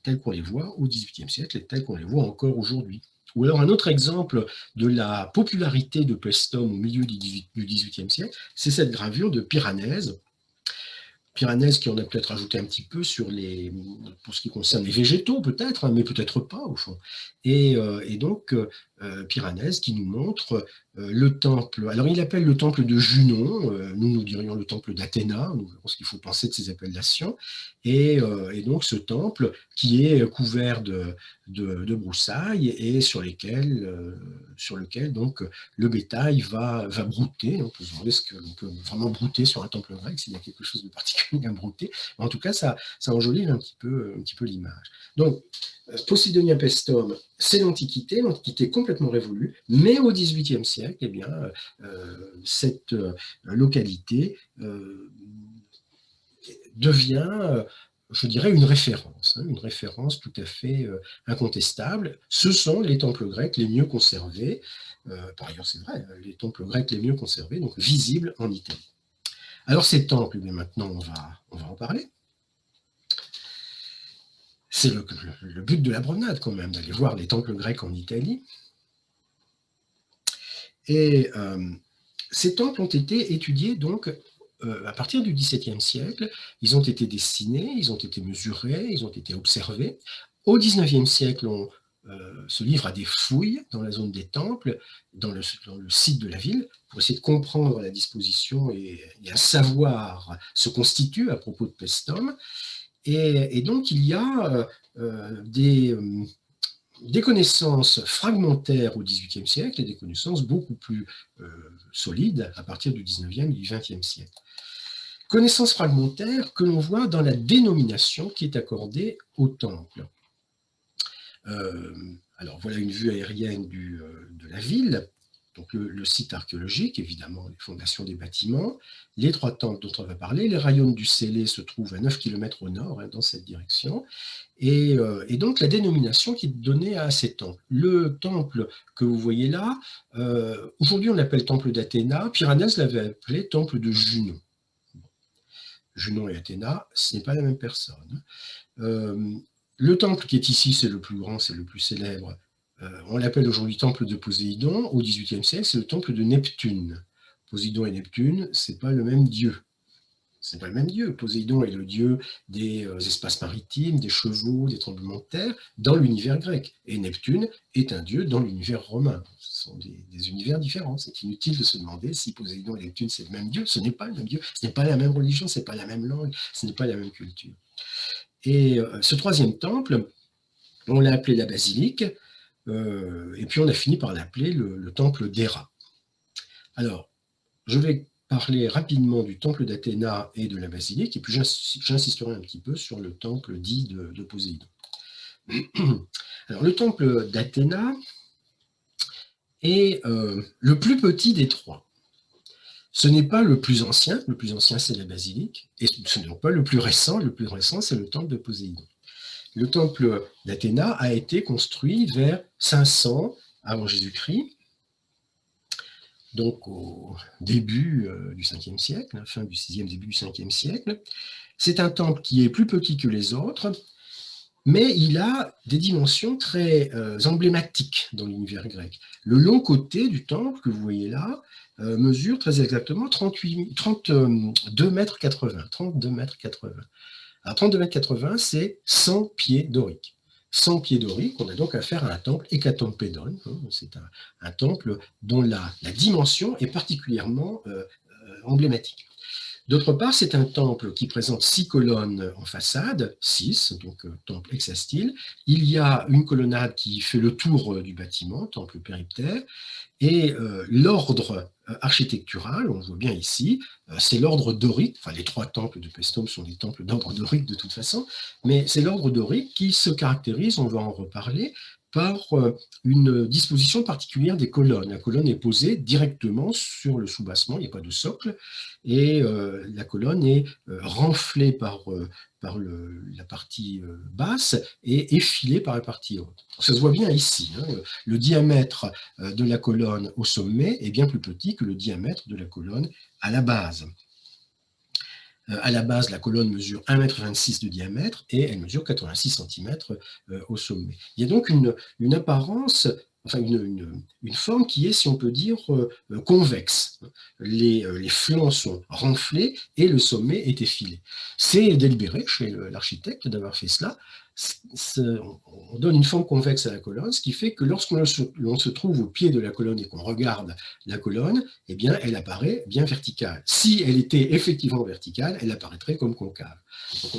telles qu'on les voit au XVIIIe siècle et telles qu'on les voit encore aujourd'hui. Ou alors un autre exemple de la popularité de Paestum au milieu du XVIIIe siècle, c'est cette gravure de Piranèse. Piranèse qui en a peut-être ajouté un petit peu pour ce qui concerne les végétaux peut-être, hein, mais peut-être pas au fond. Et donc Piranèse qui nous montre le temple, alors il appelle le temple de Junon, nous dirions le temple d'Athéna, nous verrons ce qu'il faut penser de ces appellations, et donc ce temple qui est couvert de broussailles et sur lequel donc le bétail va brouter. On peut se demander ce qu'on peut vraiment brouter sur un temple grec, s'il y a quelque chose de particulier à brouter. Mais en tout cas, ça enjolive un petit peu l'image. Donc, Posidonia Paestum, c'est l'Antiquité complètement révolue, mais au XVIIIe siècle, eh bien, cette localité devient, je dirais, une référence tout à fait incontestable. Ce sont les temples grecs les mieux conservés, par ailleurs c'est vrai, les temples grecs les mieux conservés, donc visibles en Italie. Alors ces temples, mais maintenant on va en parler. C'est le but de la promenade quand même, d'aller voir les temples grecs en Italie. Et ces temples ont été étudiés donc à partir du XVIIe siècle. Ils ont été dessinés, ils ont été mesurés, ils ont été observés. Au XIXe siècle, on se livre à des fouilles dans la zone des temples, dans le site de la ville, pour essayer de comprendre la disposition et un savoir se constitue à propos de Paestum. Et donc, il y a des connaissances fragmentaires au XVIIIe siècle et des connaissances beaucoup plus solides à partir du XIXe et du XXe siècle. Connaissances fragmentaires que l'on voit dans la dénomination qui est accordée au temple. Alors, voilà une vue aérienne de la ville. Donc le site archéologique, évidemment, les fondations des bâtiments, les trois temples dont on va parler, les rayons du Célé se trouvent à 9 km au nord, hein, dans cette direction, et donc la dénomination qui est donnée à ces temples. Le temple que vous voyez là, aujourd'hui on l'appelle temple d'Athéna, Piranèse l'avait appelé temple de Junon. Junon et Athéna, ce n'est pas la même personne. Le temple qui est ici, c'est le plus grand, c'est le plus célèbre. On l'appelle aujourd'hui temple de Poséidon. Au XVIIIe siècle, c'est le temple de Neptune. Poséidon et Neptune, ce n'est pas le même dieu. C'est pas le même dieu. Poséidon est le dieu des espaces maritimes, des chevaux, des tremblements de terre, dans l'univers grec. Et Neptune est un dieu dans l'univers romain. Ce sont des univers différents. C'est inutile de se demander si Poséidon et Neptune, c'est le même dieu. Ce n'est pas le même dieu. Ce n'est pas la même religion, ce n'est pas la même langue, ce n'est pas la même culture. Et ce troisième temple, on l'a appelé la basilique, et puis on a fini par l'appeler le temple d'Héra. Alors, je vais parler rapidement du temple d'Athéna et de la basilique, et puis j'insisterai un petit peu sur le temple dit de Poséidon. Alors, le temple d'Athéna est le plus petit des trois. Ce n'est pas le plus ancien c'est la basilique, et ce n'est pas le plus récent c'est le temple de Poséidon. Le temple d'Athéna a été construit vers 500 avant Jésus-Christ, donc au début du 5e siècle, fin du 6e, début du 5e siècle. C'est un temple qui est plus petit que les autres, mais il a des dimensions très emblématiques dans l'univers grec. Le long côté du temple que vous voyez là mesure très exactement 32 mètres 80. 32 mètres 80. Alors 32 mètres 80, c'est 100 pieds doriques. 100 pieds doriques, on a donc affaire à un temple hécatompédon. C'est un temple dont la dimension est particulièrement emblématique. D'autre part, c'est un temple qui présente 6 colonnes en façade, 6, donc temple hexastyle. Il y a une colonnade qui fait le tour du bâtiment, temple périptère, et l'ordre architectural, on le voit bien ici, c'est l'ordre dorique, enfin les 3 temples de Paestum sont des temples d'ordre dorique de toute façon, mais c'est l'ordre dorique qui se caractérise, on va en reparler, par une disposition particulière des colonnes. La colonne est posée directement sur le soubassement, il n'y a pas de socle, et la colonne est renflée par la partie basse et effilée par la partie haute. Ça se voit bien ici, hein, le diamètre de la colonne au sommet est bien plus petit que le diamètre de la colonne à la base. À la base, la colonne mesure 1,26 m de diamètre et elle mesure 86 cm au sommet. Il y a donc une apparence, enfin une forme qui est, si on peut dire, convexe. Les flancs sont renflés et le sommet est effilé. C'est délibéré chez l'architecte d'avoir fait cela. On donne une forme convexe à la colonne, ce qui fait que lorsqu'on se trouve au pied de la colonne et qu'on regarde la colonne, eh bien, elle apparaît bien verticale. Si elle était effectivement verticale, elle apparaîtrait comme concave. Donc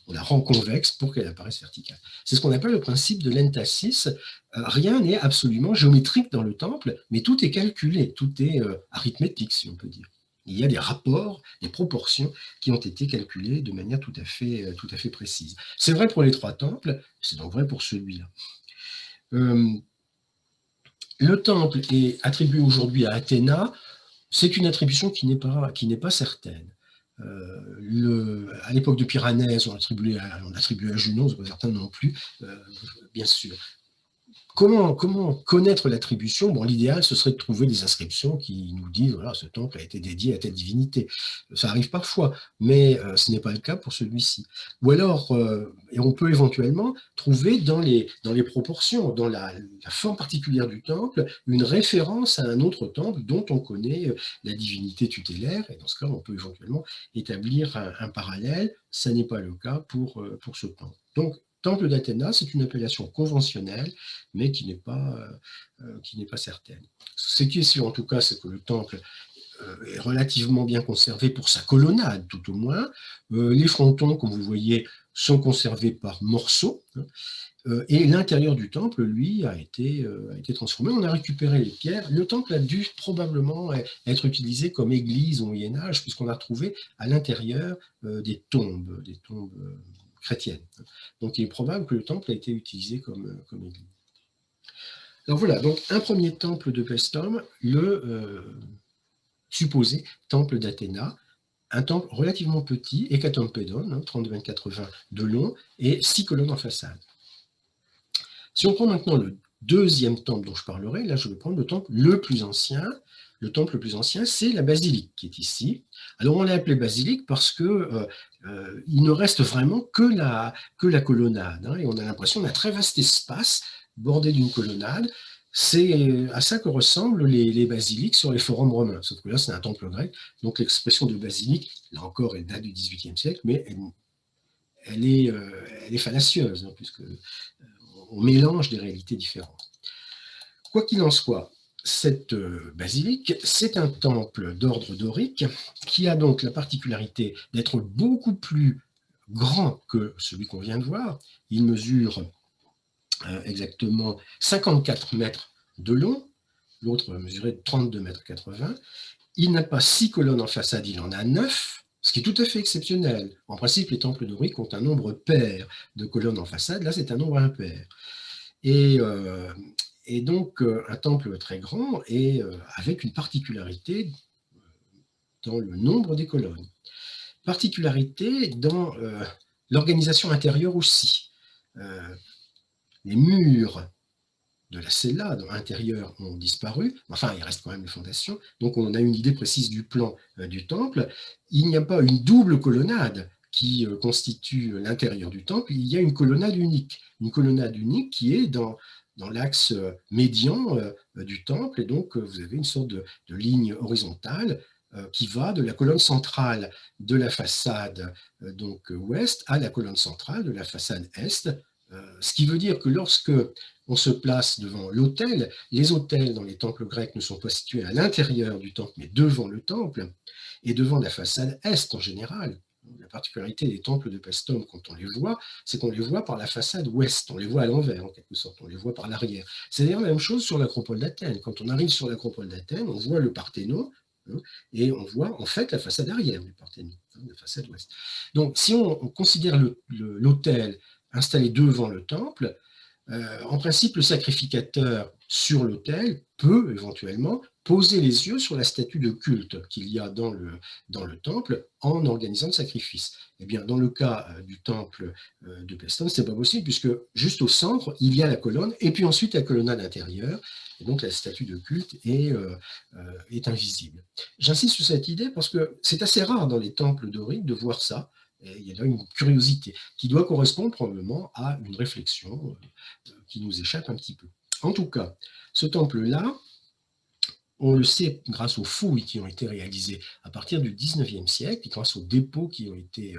on la rend convexe pour qu'elle apparaisse verticale. C'est ce qu'on appelle le principe de l'entasis. Rien n'est absolument géométrique dans le temple, mais tout est calculé, tout est arithmétique, si on peut dire. Il y a des rapports, des proportions qui ont été calculées de manière tout à fait précise. C'est vrai pour les 3 temples, c'est donc vrai pour celui-là. Le temple est attribué aujourd'hui à Athéna. C'est une attribution qui n'est pas certaine. À l'époque de Piranèse, on attribuait à Junon, ce n'est pas certain non plus, bien sûr. Comment connaître l'attribution? Bon, l'idéal, ce serait de trouver des inscriptions qui nous disent, voilà, ce temple a été dédié à telle divinité. Ça arrive parfois, mais ce n'est pas le cas pour celui-ci. Ou alors, et on peut éventuellement trouver dans les proportions, dans la forme particulière du temple, une référence à un autre temple dont on connaît la divinité tutélaire, et dans ce cas, on peut éventuellement établir un parallèle. Ça n'est pas le cas pour ce temple. Donc, temple d'Athéna, c'est une appellation conventionnelle, mais qui n'est pas certaine. Ce qui est sûr, en tout cas, c'est que le temple est relativement bien conservé pour sa colonnade, tout au moins. Les frontons, comme vous voyez, sont conservés par morceaux, hein, et l'intérieur du temple, lui, a été transformé. On a récupéré les pierres. Le temple a dû probablement être utilisé comme église au Moyen-Âge, puisqu'on a trouvé à l'intérieur des tombes chrétienne. Donc il est probable que le temple a été utilisé comme église. Alors voilà, donc un premier temple de Paestum, le supposé temple d'Athéna, un temple relativement petit, hécatompédon, 32,80 de long, et 6 colonnes en façade. Si on prend maintenant le deuxième temple dont je parlerai, là je vais prendre le temple le plus ancien. Le temple le plus ancien, c'est la basilique qui est ici. Alors on l'a appelé basilique parce que il ne reste vraiment que la colonnade, hein, et on a l'impression d'un très vaste espace bordé d'une colonnade. C'est à ça que ressemblent les basiliques sur les forums romains, sauf que là c'est un temple grec, donc l'expression de basilique, là encore, elle date du XVIIIe siècle, mais elle est fallacieuse, hein, puisque on mélange des réalités différentes. Quoi qu'il en soit, cette basilique, c'est un temple d'ordre dorique qui a donc la particularité d'être beaucoup plus grand que celui qu'on vient de voir. Il mesure exactement 54 mètres de long, l'autre mesurait 32 mètres 80. Il n'a pas 6 colonnes en façade, il en a 9, ce qui est tout à fait exceptionnel. En principe, les temples doriques ont un nombre pair de colonnes en façade, là c'est un nombre impair. Et donc un temple très grand et avec une particularité dans le nombre des colonnes. Particularité dans l'organisation intérieure aussi. Les murs de la cella intérieure ont disparu, enfin il reste quand même les fondations, donc on a une idée précise du plan du temple. Il n'y a pas une double colonnade qui constitue l'intérieur du temple, il y a une colonnade unique qui est dans l'axe médian du temple, et donc vous avez une sorte de ligne horizontale qui va de la colonne centrale de la façade donc ouest à la colonne centrale de la façade est, ce qui veut dire que lorsque on se place devant l'autel, les autels dans les temples grecs ne sont pas situés à l'intérieur du temple, mais devant le temple, et devant la façade est en général. La particularité des temples de Paestum, quand on les voit, c'est qu'on les voit par la façade ouest, on les voit à l'envers en quelque sorte, on les voit par l'arrière. C'est d'ailleurs la même chose sur l'acropole d'Athènes. Quand on arrive sur l'acropole d'Athènes, on voit le Parthénon, et on voit en fait la façade arrière du Parthénon, la façade ouest. Donc si on considère l'autel installé devant le temple, en principe, le sacrificateur sur l'autel peut éventuellement poser les yeux sur la statue de culte qu'il y a dans le temple en organisant le sacrifice. Eh bien, dans le cas du temple de Paestum, ce n'est pas possible puisque juste au centre, il y a la colonne et puis ensuite la colonnade intérieure. Et donc la statue de culte est invisible. J'insiste sur cette idée parce que c'est assez rare dans les temples doriques de voir ça. Et il y a là une curiosité qui doit correspondre probablement à une réflexion qui nous échappe un petit peu. En tout cas, ce temple-là, on le sait grâce aux fouilles qui ont été réalisées à partir du 19e siècle, et grâce aux dépôts qui ont été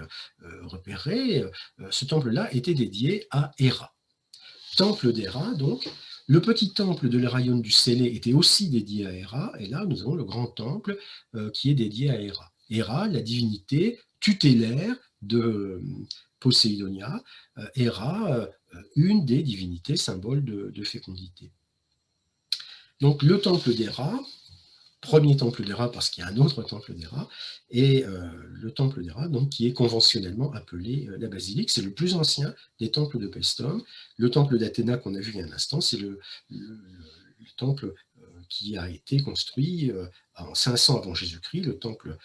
repérés, ce temple-là était dédié à Héra. Temple d'Héra, donc. Le petit temple de l'Héraïon du Célé était aussi dédié à Héra, et là, nous avons le grand temple qui est dédié à Héra. Héra, la divinité tutélaire de Poséidonia, Héra, une des divinités symboles de fécondité. Donc le temple d'Héra, premier temple d'Héra parce qu'il y a un autre temple d'Héra, et le temple d'Héra donc, qui est conventionnellement appelé la basilique, c'est le plus ancien des temples de Paestum. Le temple d'Athéna qu'on a vu il y a un instant, c'est le temple qui a été construit en 500 avant Jésus-Christ. Le temple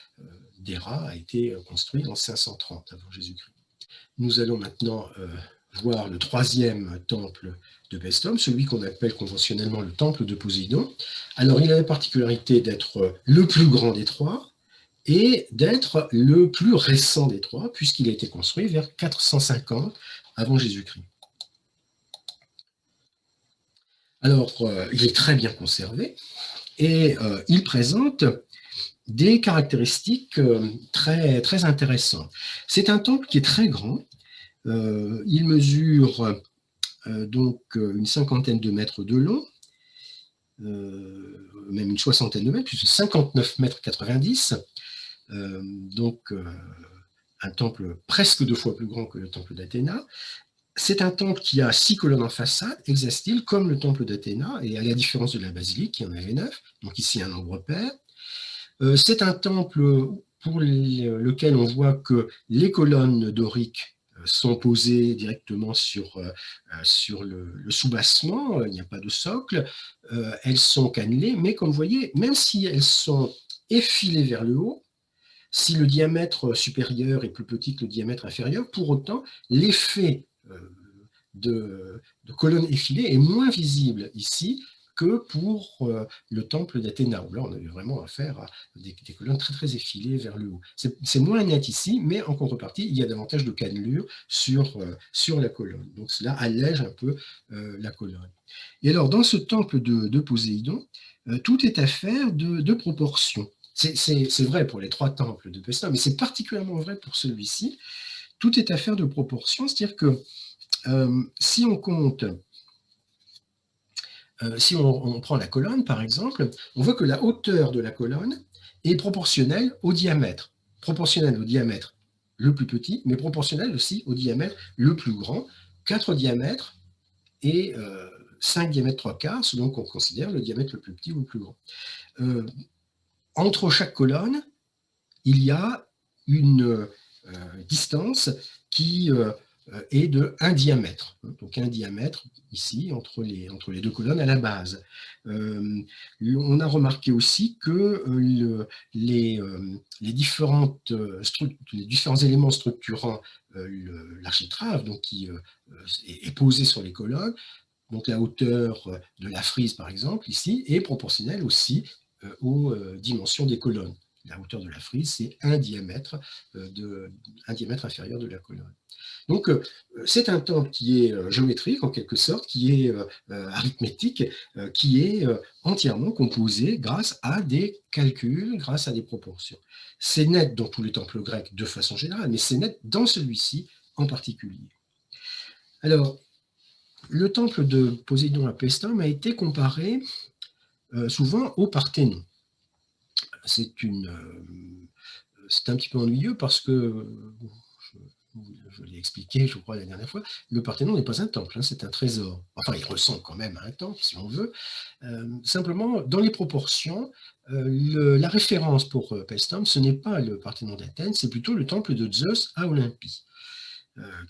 d'Héra a été construit en 530 avant Jésus-Christ. Nous allons maintenant voir le troisième temple de Paestum, celui qu'on appelle conventionnellement le temple de Poséidon. Alors, il a la particularité d'être le plus grand des trois et d'être le plus récent des trois, puisqu'il a été construit vers 450 avant Jésus-Christ. Alors, il est très bien conservé et il présente des caractéristiques très, très intéressantes. C'est un temple qui est très grand. Il mesure donc une cinquantaine de mètres de long, même une soixantaine de mètres, puisque 59 mètres 90, donc un temple presque 2 fois plus grand que le temple d'Athéna. C'est un temple qui a 6 colonnes en façade, hexastyle, comme le temple d'Athéna, et à la différence de la basilique, qui en avait 9, donc ici un nombre pair. C'est un temple pour lequel on voit que les colonnes doriques sont posées directement sur le soubassement, il n'y a pas de socle, elles sont cannelées, mais comme vous voyez, même si elles sont effilées vers le haut, si le diamètre supérieur est plus petit que le diamètre inférieur, pour autant, l'effet de colonnes effilées est moins visible ici que pour le temple d'Athéna, où là on avait vraiment affaire à des colonnes très très effilées vers le haut. C'est moins net ici, mais en contrepartie, il y a davantage de cannelures sur la colonne. Donc cela allège un peu la colonne. Et alors, dans ce temple de Poséidon, tout est affaire de proportion. C'est vrai pour les 3 temples de Pestum, mais c'est particulièrement vrai pour celui-ci. Tout est affaire de proportion, c'est-à-dire que si on compte, si on prend la colonne par exemple, on voit que la hauteur de la colonne est proportionnelle au diamètre. Proportionnelle au diamètre le plus petit, mais proportionnelle aussi au diamètre le plus grand. 4 diamètres et 5 diamètres 3 quarts, selon qu'on considère le diamètre le plus petit ou le plus grand. Entre chaque colonne, il y a une distance qui est de 1 diamètre. Donc 1 diamètre ici entre les 2 colonnes à la base. On a remarqué aussi que les différents éléments structurant l'architrave, donc qui est posé sur les colonnes, donc la hauteur de la frise par exemple ici est proportionnelle aussi aux dimensions des colonnes. La hauteur de la frise, c'est un diamètre inférieur de la colonne. Donc, c'est un temple qui est géométrique, en quelque sorte, qui est arithmétique, qui est entièrement composé grâce à des calculs, grâce à des proportions. C'est net dans tous les temples grecs de façon générale, mais c'est net dans celui-ci en particulier. Alors, le temple de Poséidon à Pestum a été comparé souvent au Parthénon. C'est un petit peu ennuyeux parce que, je l'ai expliqué, je crois, la dernière fois, le Parthénon n'est pas un temple, hein, c'est un trésor. Enfin, il ressemble quand même à un temple, si on veut. Simplement, dans les proportions, la référence pour Pestum, ce n'est pas le Parthénon d'Athènes, c'est plutôt le temple de Zeus à Olympie,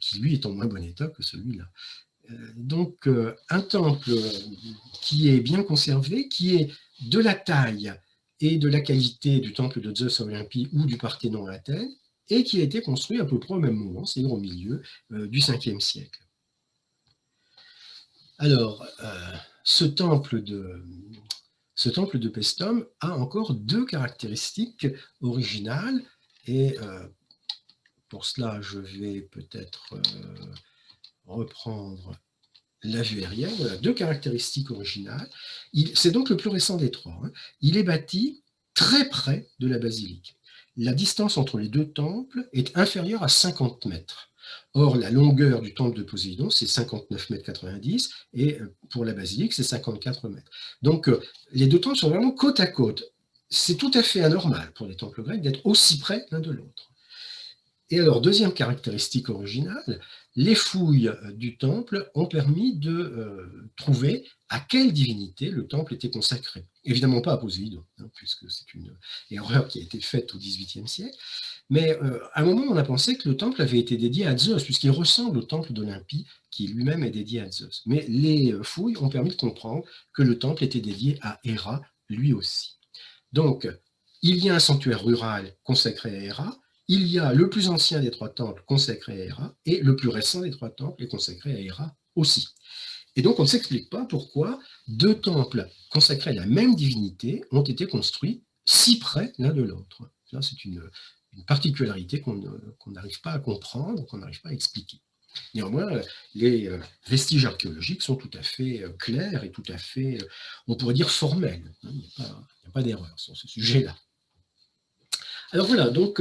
qui lui est en moins bon état que celui-là. Donc, un temple qui est bien conservé, qui est de la taille et de la qualité du temple de Zeus à Olympie ou du Parthénon à Athènes, et qui a été construit à peu près au même moment, c'est-à-dire au milieu du 5e siècle. Alors, ce temple de Pestum a encore 2 caractéristiques originales, et pour cela, je vais peut-être reprendre la vue aérienne. Voilà, 2 caractéristiques originales. C'est donc le plus récent des 3. Hein. Il est bâti très près de la basilique. La distance entre les 2 temples est inférieure à 50 mètres. Or, la longueur du temple de Poséidon, c'est 59,90 mètres, et pour la basilique, c'est 54 mètres. Donc, les 2 temples sont vraiment côte à côte. C'est tout à fait anormal pour les temples grecs d'être aussi près l'un de l'autre. Et alors, deuxième caractéristique originale, les fouilles du temple ont permis de trouver à quelle divinité le temple était consacré. Évidemment pas à Poséidon, hein, puisque c'est une erreur qui a été faite au XVIIIe siècle, mais à un moment on a pensé que le temple avait été dédié à Zeus, puisqu'il ressemble au temple d'Olympie, qui lui-même est dédié à Zeus. Mais les fouilles ont permis de comprendre que le temple était dédié à Héra, lui aussi. Donc, il y a un sanctuaire rural consacré à Héra, il y a le plus ancien des 3 temples consacré à Héra, et le plus récent des 3 temples est consacré à Héra aussi. Et donc on ne s'explique pas pourquoi 2 temples consacrés à la même divinité ont été construits si près l'un de l'autre. C'est une particularité qu'on n'arrive pas à comprendre, qu'on n'arrive pas à expliquer. Néanmoins, les vestiges archéologiques sont tout à fait clairs et tout à fait, on pourrait dire, formels. Il n'y a pas d'erreur sur ce sujet-là. Alors voilà, donc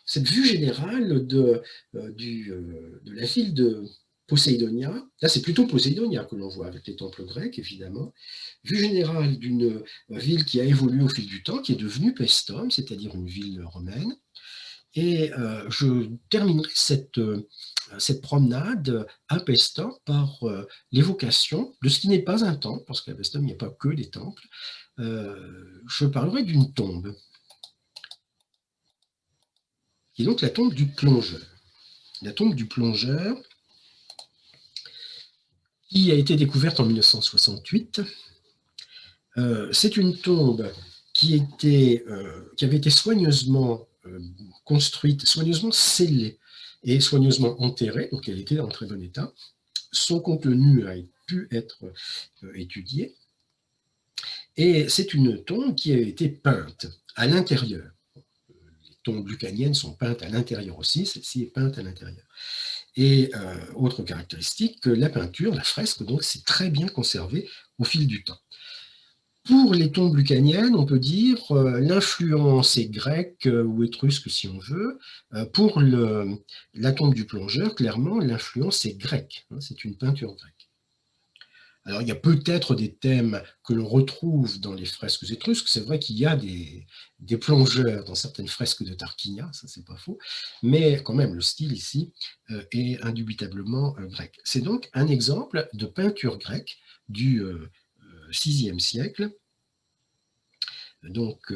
cette vue générale de la ville de Poséidonia, là c'est plutôt Poséidonia que l'on voit avec les temples grecs évidemment, vue générale d'une ville qui a évolué au fil du temps, qui est devenue Paestum, c'est-à-dire une ville romaine. Et je terminerai cette promenade à Paestum par l'évocation de ce qui n'est pas un temple, parce qu'à Paestum il n'y a pas que des temples. Je parlerai d'une tombe, qui est donc la tombe du plongeur. La tombe du plongeur, qui a été découverte en 1968. C'est une tombe qui avait été soigneusement construite, soigneusement scellée et soigneusement enterrée, donc elle était en très bon état, son contenu a pu être étudié, et c'est une tombe qui a été peinte à l'intérieur. Les tombes lucaniennes sont peintes à l'intérieur aussi, celle-ci est peinte à l'intérieur. Et autre caractéristique, la peinture, la fresque, donc, c'est très bien conservé au fil du temps. Pour les tombes lucaniennes, on peut dire l'influence est grecque ou étrusque si on veut. Pour la tombe du plongeur, clairement, l'influence est grecque. Hein, c'est une peinture grecque. Alors, il y a peut-être des thèmes que l'on retrouve dans les fresques étrusques. C'est vrai qu'il y a des plongeurs dans certaines fresques de Tarquinia, ça c'est pas faux, mais quand même, le style ici est indubitablement grec. C'est donc un exemple de peinture grecque du VIe siècle, donc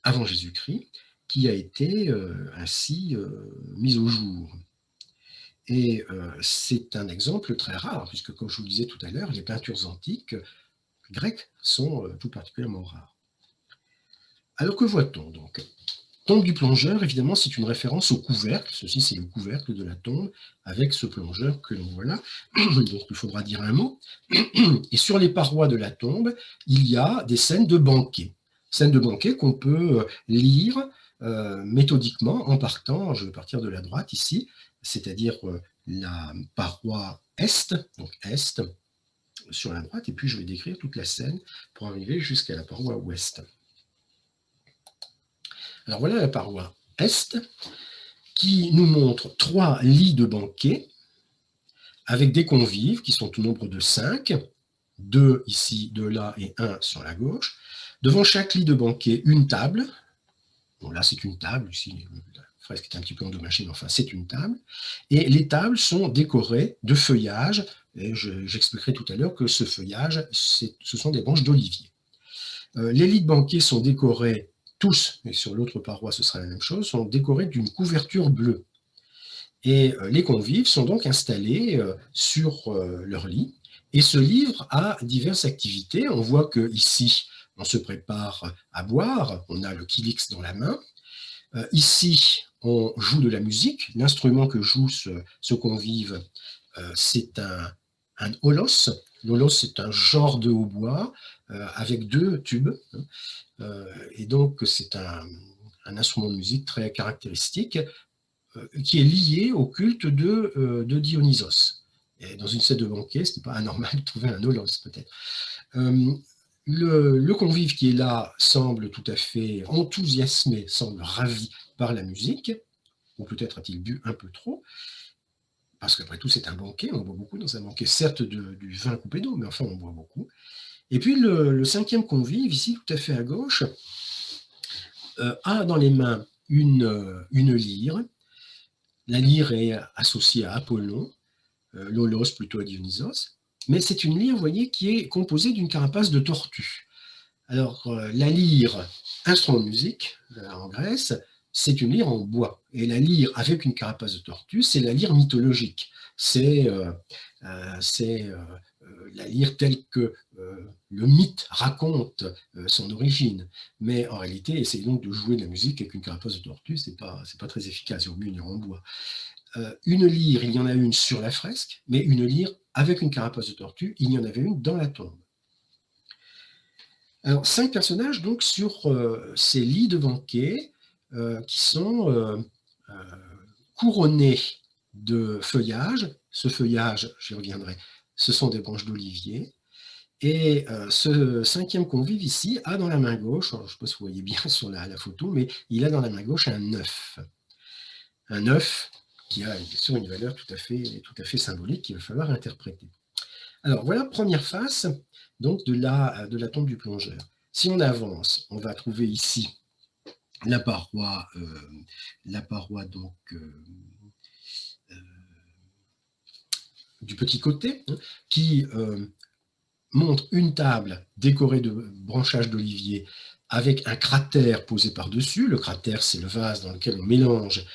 avant Jésus-Christ, qui a été ainsi mise au jour. Et c'est un exemple très rare, puisque comme je vous le disais tout à l'heure, les peintures antiques grecques sont tout particulièrement rares. Alors que voit-on donc? Tombe du plongeur, évidemment, c'est une référence au couvercle. Ceci, c'est le couvercle de la tombe avec ce plongeur que l'on voit là. Donc, il faudra dire un mot. Et sur les parois de la tombe, il y a des scènes de banquet. Scènes de banquet qu'on peut lire méthodiquement en partant, je vais partir de la droite ici, c'est-à-dire la paroi est, donc est, sur la droite, et puis je vais décrire toute la scène pour arriver jusqu'à la paroi ouest. Alors voilà la paroi est, qui nous montre 3 lits de banquet avec des convives qui sont au nombre de 5, 2 ici, 2 là et 1 sur la gauche. Devant chaque lit de banquet, une table. Bon, là, c'est une table. Ici, la fresque est un petit peu endommagée, mais enfin, c'est une table. Et les tables sont décorées de feuillage. Et j'expliquerai tout à l'heure que ce feuillage, ce sont des branches d'olivier. Les lits de banquet sont décorés tous, et sur l'autre paroi, ce sera la même chose, sont décorés d'une couverture bleue. Et les convives sont donc installés sur leur lit et se livrent à diverses activités. On voit qu'ici, on se prépare à boire, on a le kilix dans la main. Ici, on joue de la musique. L'instrument que joue ce convive, c'est un holos. L'holos, c'est un genre de hautbois avec 2 tubes. Et donc, c'est un instrument de musique très caractéristique qui est lié au culte de Dionysos. Et dans une scène de banquet, ce n'est pas anormal de trouver un holos, peut-être. Le convive qui est là semble tout à fait enthousiasmé, semble ravi par la musique, ou peut-être a-t-il bu un peu trop, parce qu'après tout, c'est un banquet, on boit beaucoup dans un banquet, certes du vin coupé d'eau, mais enfin, on boit beaucoup. Et puis, le 5e convive, ici, tout à fait à gauche, a dans les mains une lyre. La lyre est associée à Apollon, l'holos plutôt à Dionysos, mais c'est une lyre, vous voyez, qui est composée d'une carapace de tortue. Alors, la lyre, instrument de musique en Grèce, c'est une lyre en bois. Et la lyre avec une carapace de tortue, c'est la lyre mythologique. C'est la lyre telle que le mythe raconte son origine. Mais en réalité, essayer donc de jouer de la musique avec une carapace de tortue, c'est pas très efficace. Il vaut mieux une lyre en bois. Une lyre, il y en a une sur la fresque, mais une lyre avec une carapace de tortue, il y en avait une dans la tombe. Alors, 5 personnages donc sur ces lits de banquet qui sont couronnés de feuillage. Ce feuillage, j'y reviendrai, ce sont des branches d'olivier. Et ce 5e convive ici a dans la main gauche, je ne sais pas si vous voyez bien sur la photo, mais il a dans la main gauche un œuf. Un œuf qui a bien sûr une valeur tout à fait symbolique qu'il va falloir interpréter. Alors voilà, première face donc de la tombe du plongeur. Si on avance, on va trouver ici la paroi donc du petit côté, hein, qui montre une table décorée de branchages d'olivier avec un cratère posé par-dessus. Le cratère, c'est le vase dans lequel on mélange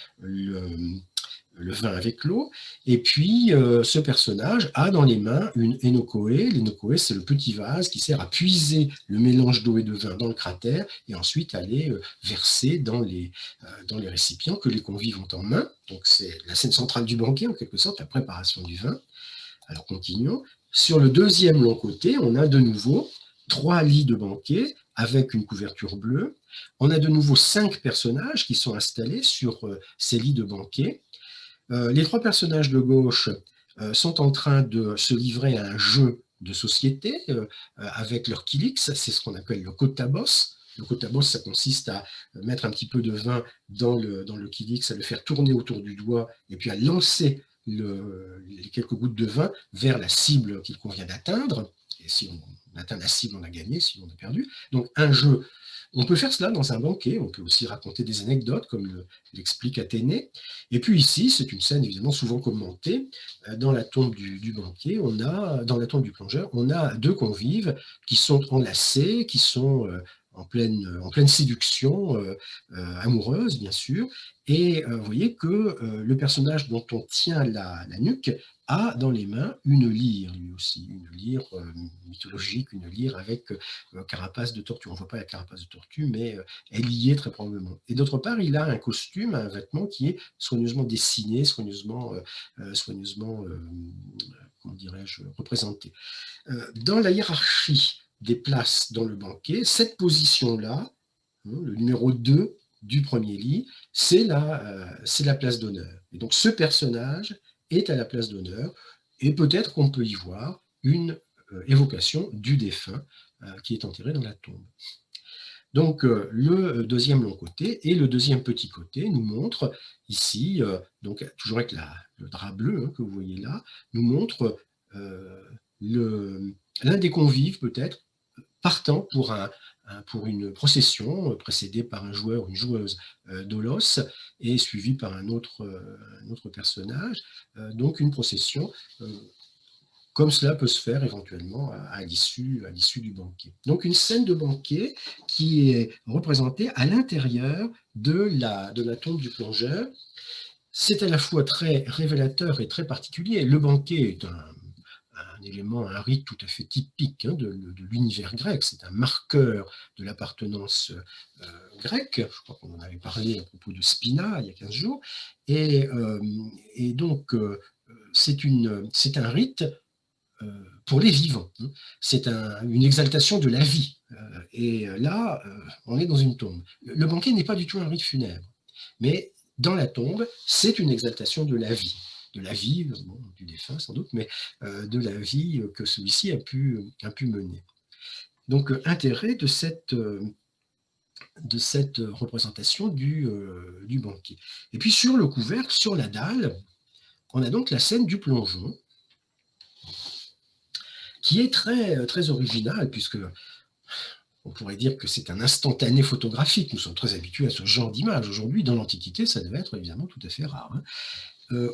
le vin avec l'eau. Et puis, ce personnage a dans les mains une énokoé. L'énokoé, c'est le petit vase qui sert à puiser le mélange d'eau et de vin dans le cratère et ensuite aller verser dans les récipients que les convives ont en main. Donc, c'est la scène centrale du banquet, en quelque sorte, la préparation du vin. Alors continuons. Sur le deuxième long côté, on a de nouveau 3 lits de banquet avec une couverture bleue. On a de nouveau 5 personnages qui sont installés sur ces lits de banquet. Les 3 personnages de gauche sont en train de se livrer à un jeu de société avec leur kilix, c'est ce qu'on appelle le kotabos. Le kotabos, ça consiste à mettre un petit peu de vin dans le kilix, à le faire tourner autour du doigt et puis à lancer les quelques gouttes de vin vers la cible qu'il convient d'atteindre. Et si on atteint la cible, on a gagné, si on a perdu. Donc un jeu, on peut faire cela dans un banquet, on peut aussi raconter des anecdotes, comme l'explique Athénée. Et puis ici, c'est une scène évidemment souvent commentée. Dans la tombe du banquier, dans la tombe du plongeur, on a 2 convives qui sont enlacés, qui sont en pleine séduction amoureuse, bien sûr. Et vous voyez que le personnage dont on tient la nuque a dans les mains une lyre, lui aussi, une lyre mythologique, une lyre avec carapace de tortue. On ne voit pas la carapace de tortue, mais elle y est très probablement. Et d'autre part, il a un costume, un vêtement qui est soigneusement dessiné, soigneusement comment dirais-je, représenté. Dans la hiérarchie des places dans le banquet, cette position-là, le numéro 2 du premier lit, c'est la place d'honneur. Et donc ce personnage est à la place d'honneur, et peut-être qu'on peut y voir une évocation du défunt qui est enterré dans la tombe. Donc le deuxième long côté et le deuxième petit côté nous montrent ici, donc toujours avec le drap bleu que vous voyez là, nous montre l'un des convives peut-être partant pour une procession précédée par un joueur ou une joueuse d'Olos et suivie par un autre personnage. Donc une procession comme cela peut se faire éventuellement à l'issue du banquet. Donc une scène de banquet qui est représentée à l'intérieur de la tombe du plongeur. C'est à la fois très révélateur et très particulier. Le banquet est un élément, un rite tout à fait typique de l'univers grec. C'est un marqueur de l'appartenance grecque. Je crois qu'on en avait parlé à propos de Spina il y a 15 jours. Et donc, c'est un rite pour les vivants. C'est une exaltation de la vie. Et là, on est dans une tombe. Le banquet n'est pas du tout un rite funèbre, mais dans la tombe, c'est une exaltation de la vie. De la vie, bon, du défunt sans doute, mais de la vie que celui-ci a pu mener. Donc, intérêt de cette représentation du banquet. Et puis, sur le couvercle, sur la dalle, on a donc la scène du plongeon, qui est très, très original, puisque on pourrait dire que c'est un instantané photographique. Nous sommes très habitués à ce genre d'image. Aujourd'hui, dans l'Antiquité, ça devait être évidemment tout à fait rare.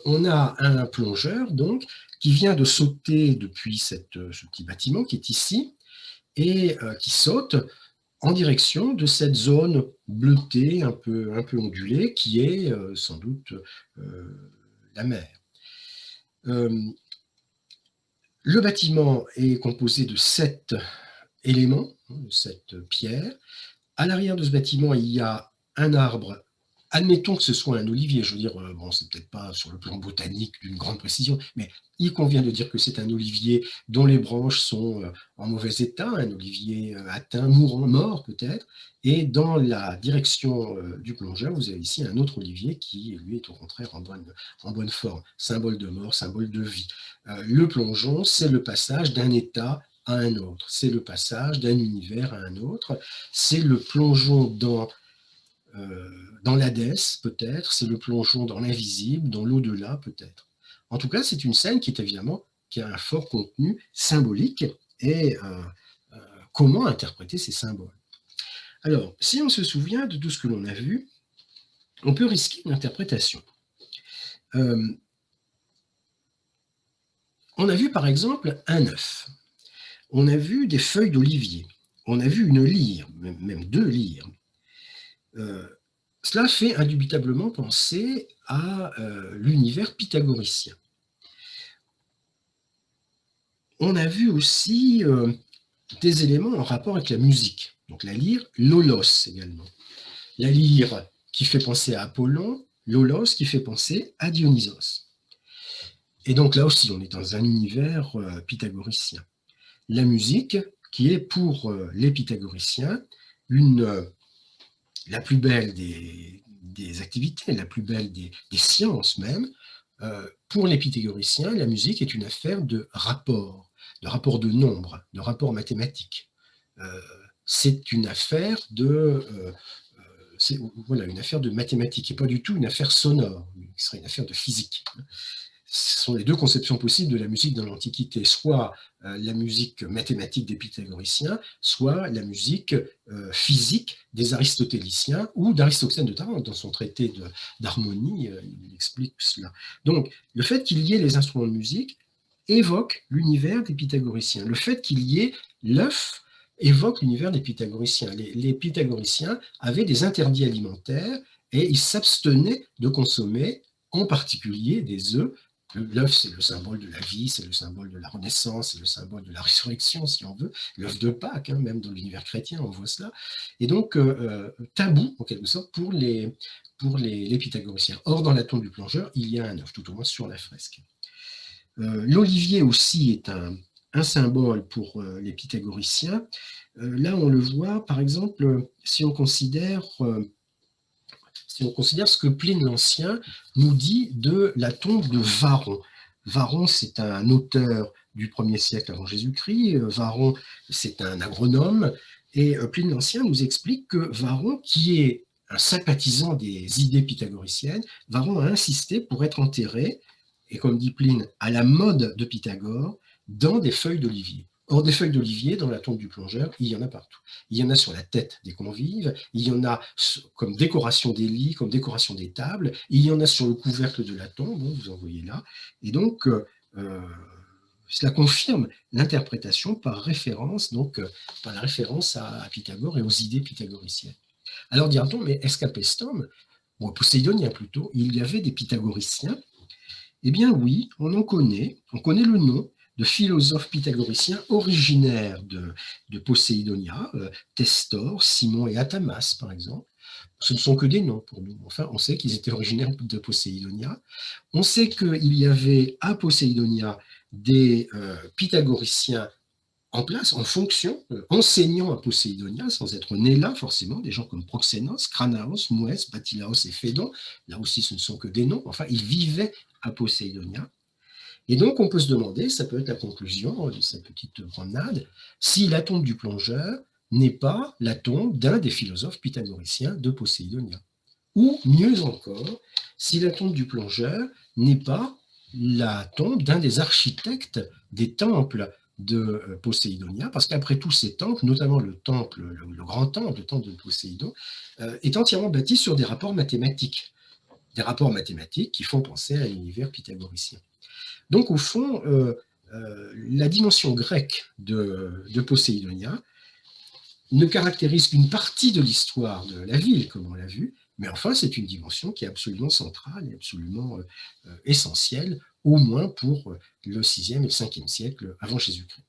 On a un plongeur, donc, qui vient de sauter depuis ce petit bâtiment qui est ici, et qui saute en direction de cette zone bleutée, un peu ondulée, qui est sans doute la mer. Le bâtiment est composé de 7 éléments, 7 pierres. À l'arrière de ce bâtiment, il y a un arbre. Admettons que ce soit un olivier, je veux dire, bon, c'est peut-être pas sur le plan botanique d'une grande précision, mais il convient de dire que c'est un olivier dont les branches sont en mauvais état, un olivier atteint, mourant, mort peut-être, et dans la direction du plongeur, vous avez ici un autre olivier qui, lui, est au contraire en bonne forme, symbole de mort, symbole de vie. Le plongeon, c'est le passage d'un état à un autre, c'est le passage d'un univers à un autre, c'est le plongeon dans l'Hadès, peut-être, c'est le plongeon dans l'invisible, dans l'au-delà, peut-être. En tout cas, c'est une scène qui est évidemment, qui a un fort contenu symbolique, et comment interpréter ces symboles. Alors, si on se souvient de tout ce que l'on a vu, on peut risquer une interprétation. On a vu par exemple un œuf, on a vu des feuilles d'olivier, on a vu une lyre, même 2 lyres. Cela fait indubitablement penser à l'univers pythagoricien. On a vu aussi des éléments en rapport avec la musique. Donc la lyre, l'olos également. La lyre qui fait penser à Apollon, l'olos qui fait penser à Dionysos. Et donc là aussi, on est dans un univers pythagoricien. La musique, qui est pour les pythagoriciens la plus belle des activités, la plus belle des sciences même. Pour les pythagoriciens, la musique est une affaire de rapport de nombres, de rapport mathématique. C'est une affaire voilà, une affaire de mathématiques et pas du tout une affaire sonore, qui serait une affaire de physique. Ce sont les deux conceptions possibles de la musique dans l'Antiquité, soit la musique mathématique des pythagoriciens, soit la musique physique des aristotéliciens ou d'Aristoxène de Tarente. Dans son traité d'harmonie, il explique cela. Donc, le fait qu'il y ait les instruments de musique évoque l'univers des pythagoriciens. Le fait qu'il y ait l'œuf évoque l'univers des pythagoriciens. Les pythagoriciens avaient des interdits alimentaires et ils s'abstenaient de consommer en particulier des œufs. L'œuf, c'est le symbole de la vie, c'est le symbole de la renaissance, c'est le symbole de la résurrection, si on veut. L'œuf de Pâques, hein, même dans l'univers chrétien, on voit cela. Et donc, tabou, en quelque sorte, pour les pythagoriciens. Or, dans la tombe du plongeur, il y a un œuf, tout au moins sur la fresque. L'olivier aussi est un symbole pour les pythagoriciens. Là, on le voit, par exemple, si on considère ce que Pline l'Ancien nous dit de la tombe de Varron. Varron, c'est un auteur du 1er siècle avant Jésus-Christ. Varron, c'est un agronome. Et Pline l'Ancien nous explique que Varron, qui est un sympathisant des idées pythagoriciennes, Varron a insisté pour être enterré, et comme dit Pline, à la mode de Pythagore, dans des feuilles d'olivier. Or, des feuilles d'olivier, dans la tombe du plongeur, il y en a partout. Il y en a sur la tête des convives, il y en a comme décoration des lits, comme décoration des tables, il y en a sur le couvercle de la tombe, vous en voyez là. Et donc, cela confirme l'interprétation par référence, donc par la référence à Pythagore et aux idées pythagoriciennes. Alors dira-t-on, mais est-ce qu'à Paestum, poséidonien plutôt, il y avait des pythagoriciens? Eh bien oui, on connaît le nom de philosophes pythagoriciens originaires de Poséidonia, Testor, Simon et Athamas, par exemple. Ce ne sont que des noms pour nous. Enfin, on sait qu'ils étaient originaires de Poséidonia. On sait qu'il y avait à Poséidonia des pythagoriciens en place, en fonction, enseignant à Poséidonia, sans être nés là forcément, des gens comme Proxénos, Cranaos, Mouès, Batilaos et Phédon. Là aussi, ce ne sont que des noms. Enfin, ils vivaient à Poséidonia. Et donc, on peut se demander, ça peut être la conclusion de cette petite promenade, si la tombe du plongeur n'est pas la tombe d'un des philosophes pythagoriciens de Poséidonia. Ou, mieux encore, si la tombe du plongeur n'est pas la tombe d'un des architectes des temples de Poséidonia, parce qu'après tous ces temples, notamment le temple, le grand temple, le temple de Poséidon, est entièrement bâti sur des rapports mathématiques qui font penser à l'univers pythagoricien. Donc, au fond, la dimension grecque de Poséidonia ne caractérise qu'une partie de l'histoire de la ville, comme on l'a vu, mais enfin, c'est une dimension qui est absolument centrale et absolument essentielle, au moins pour le 6e et le 5e siècle avant Jésus-Christ.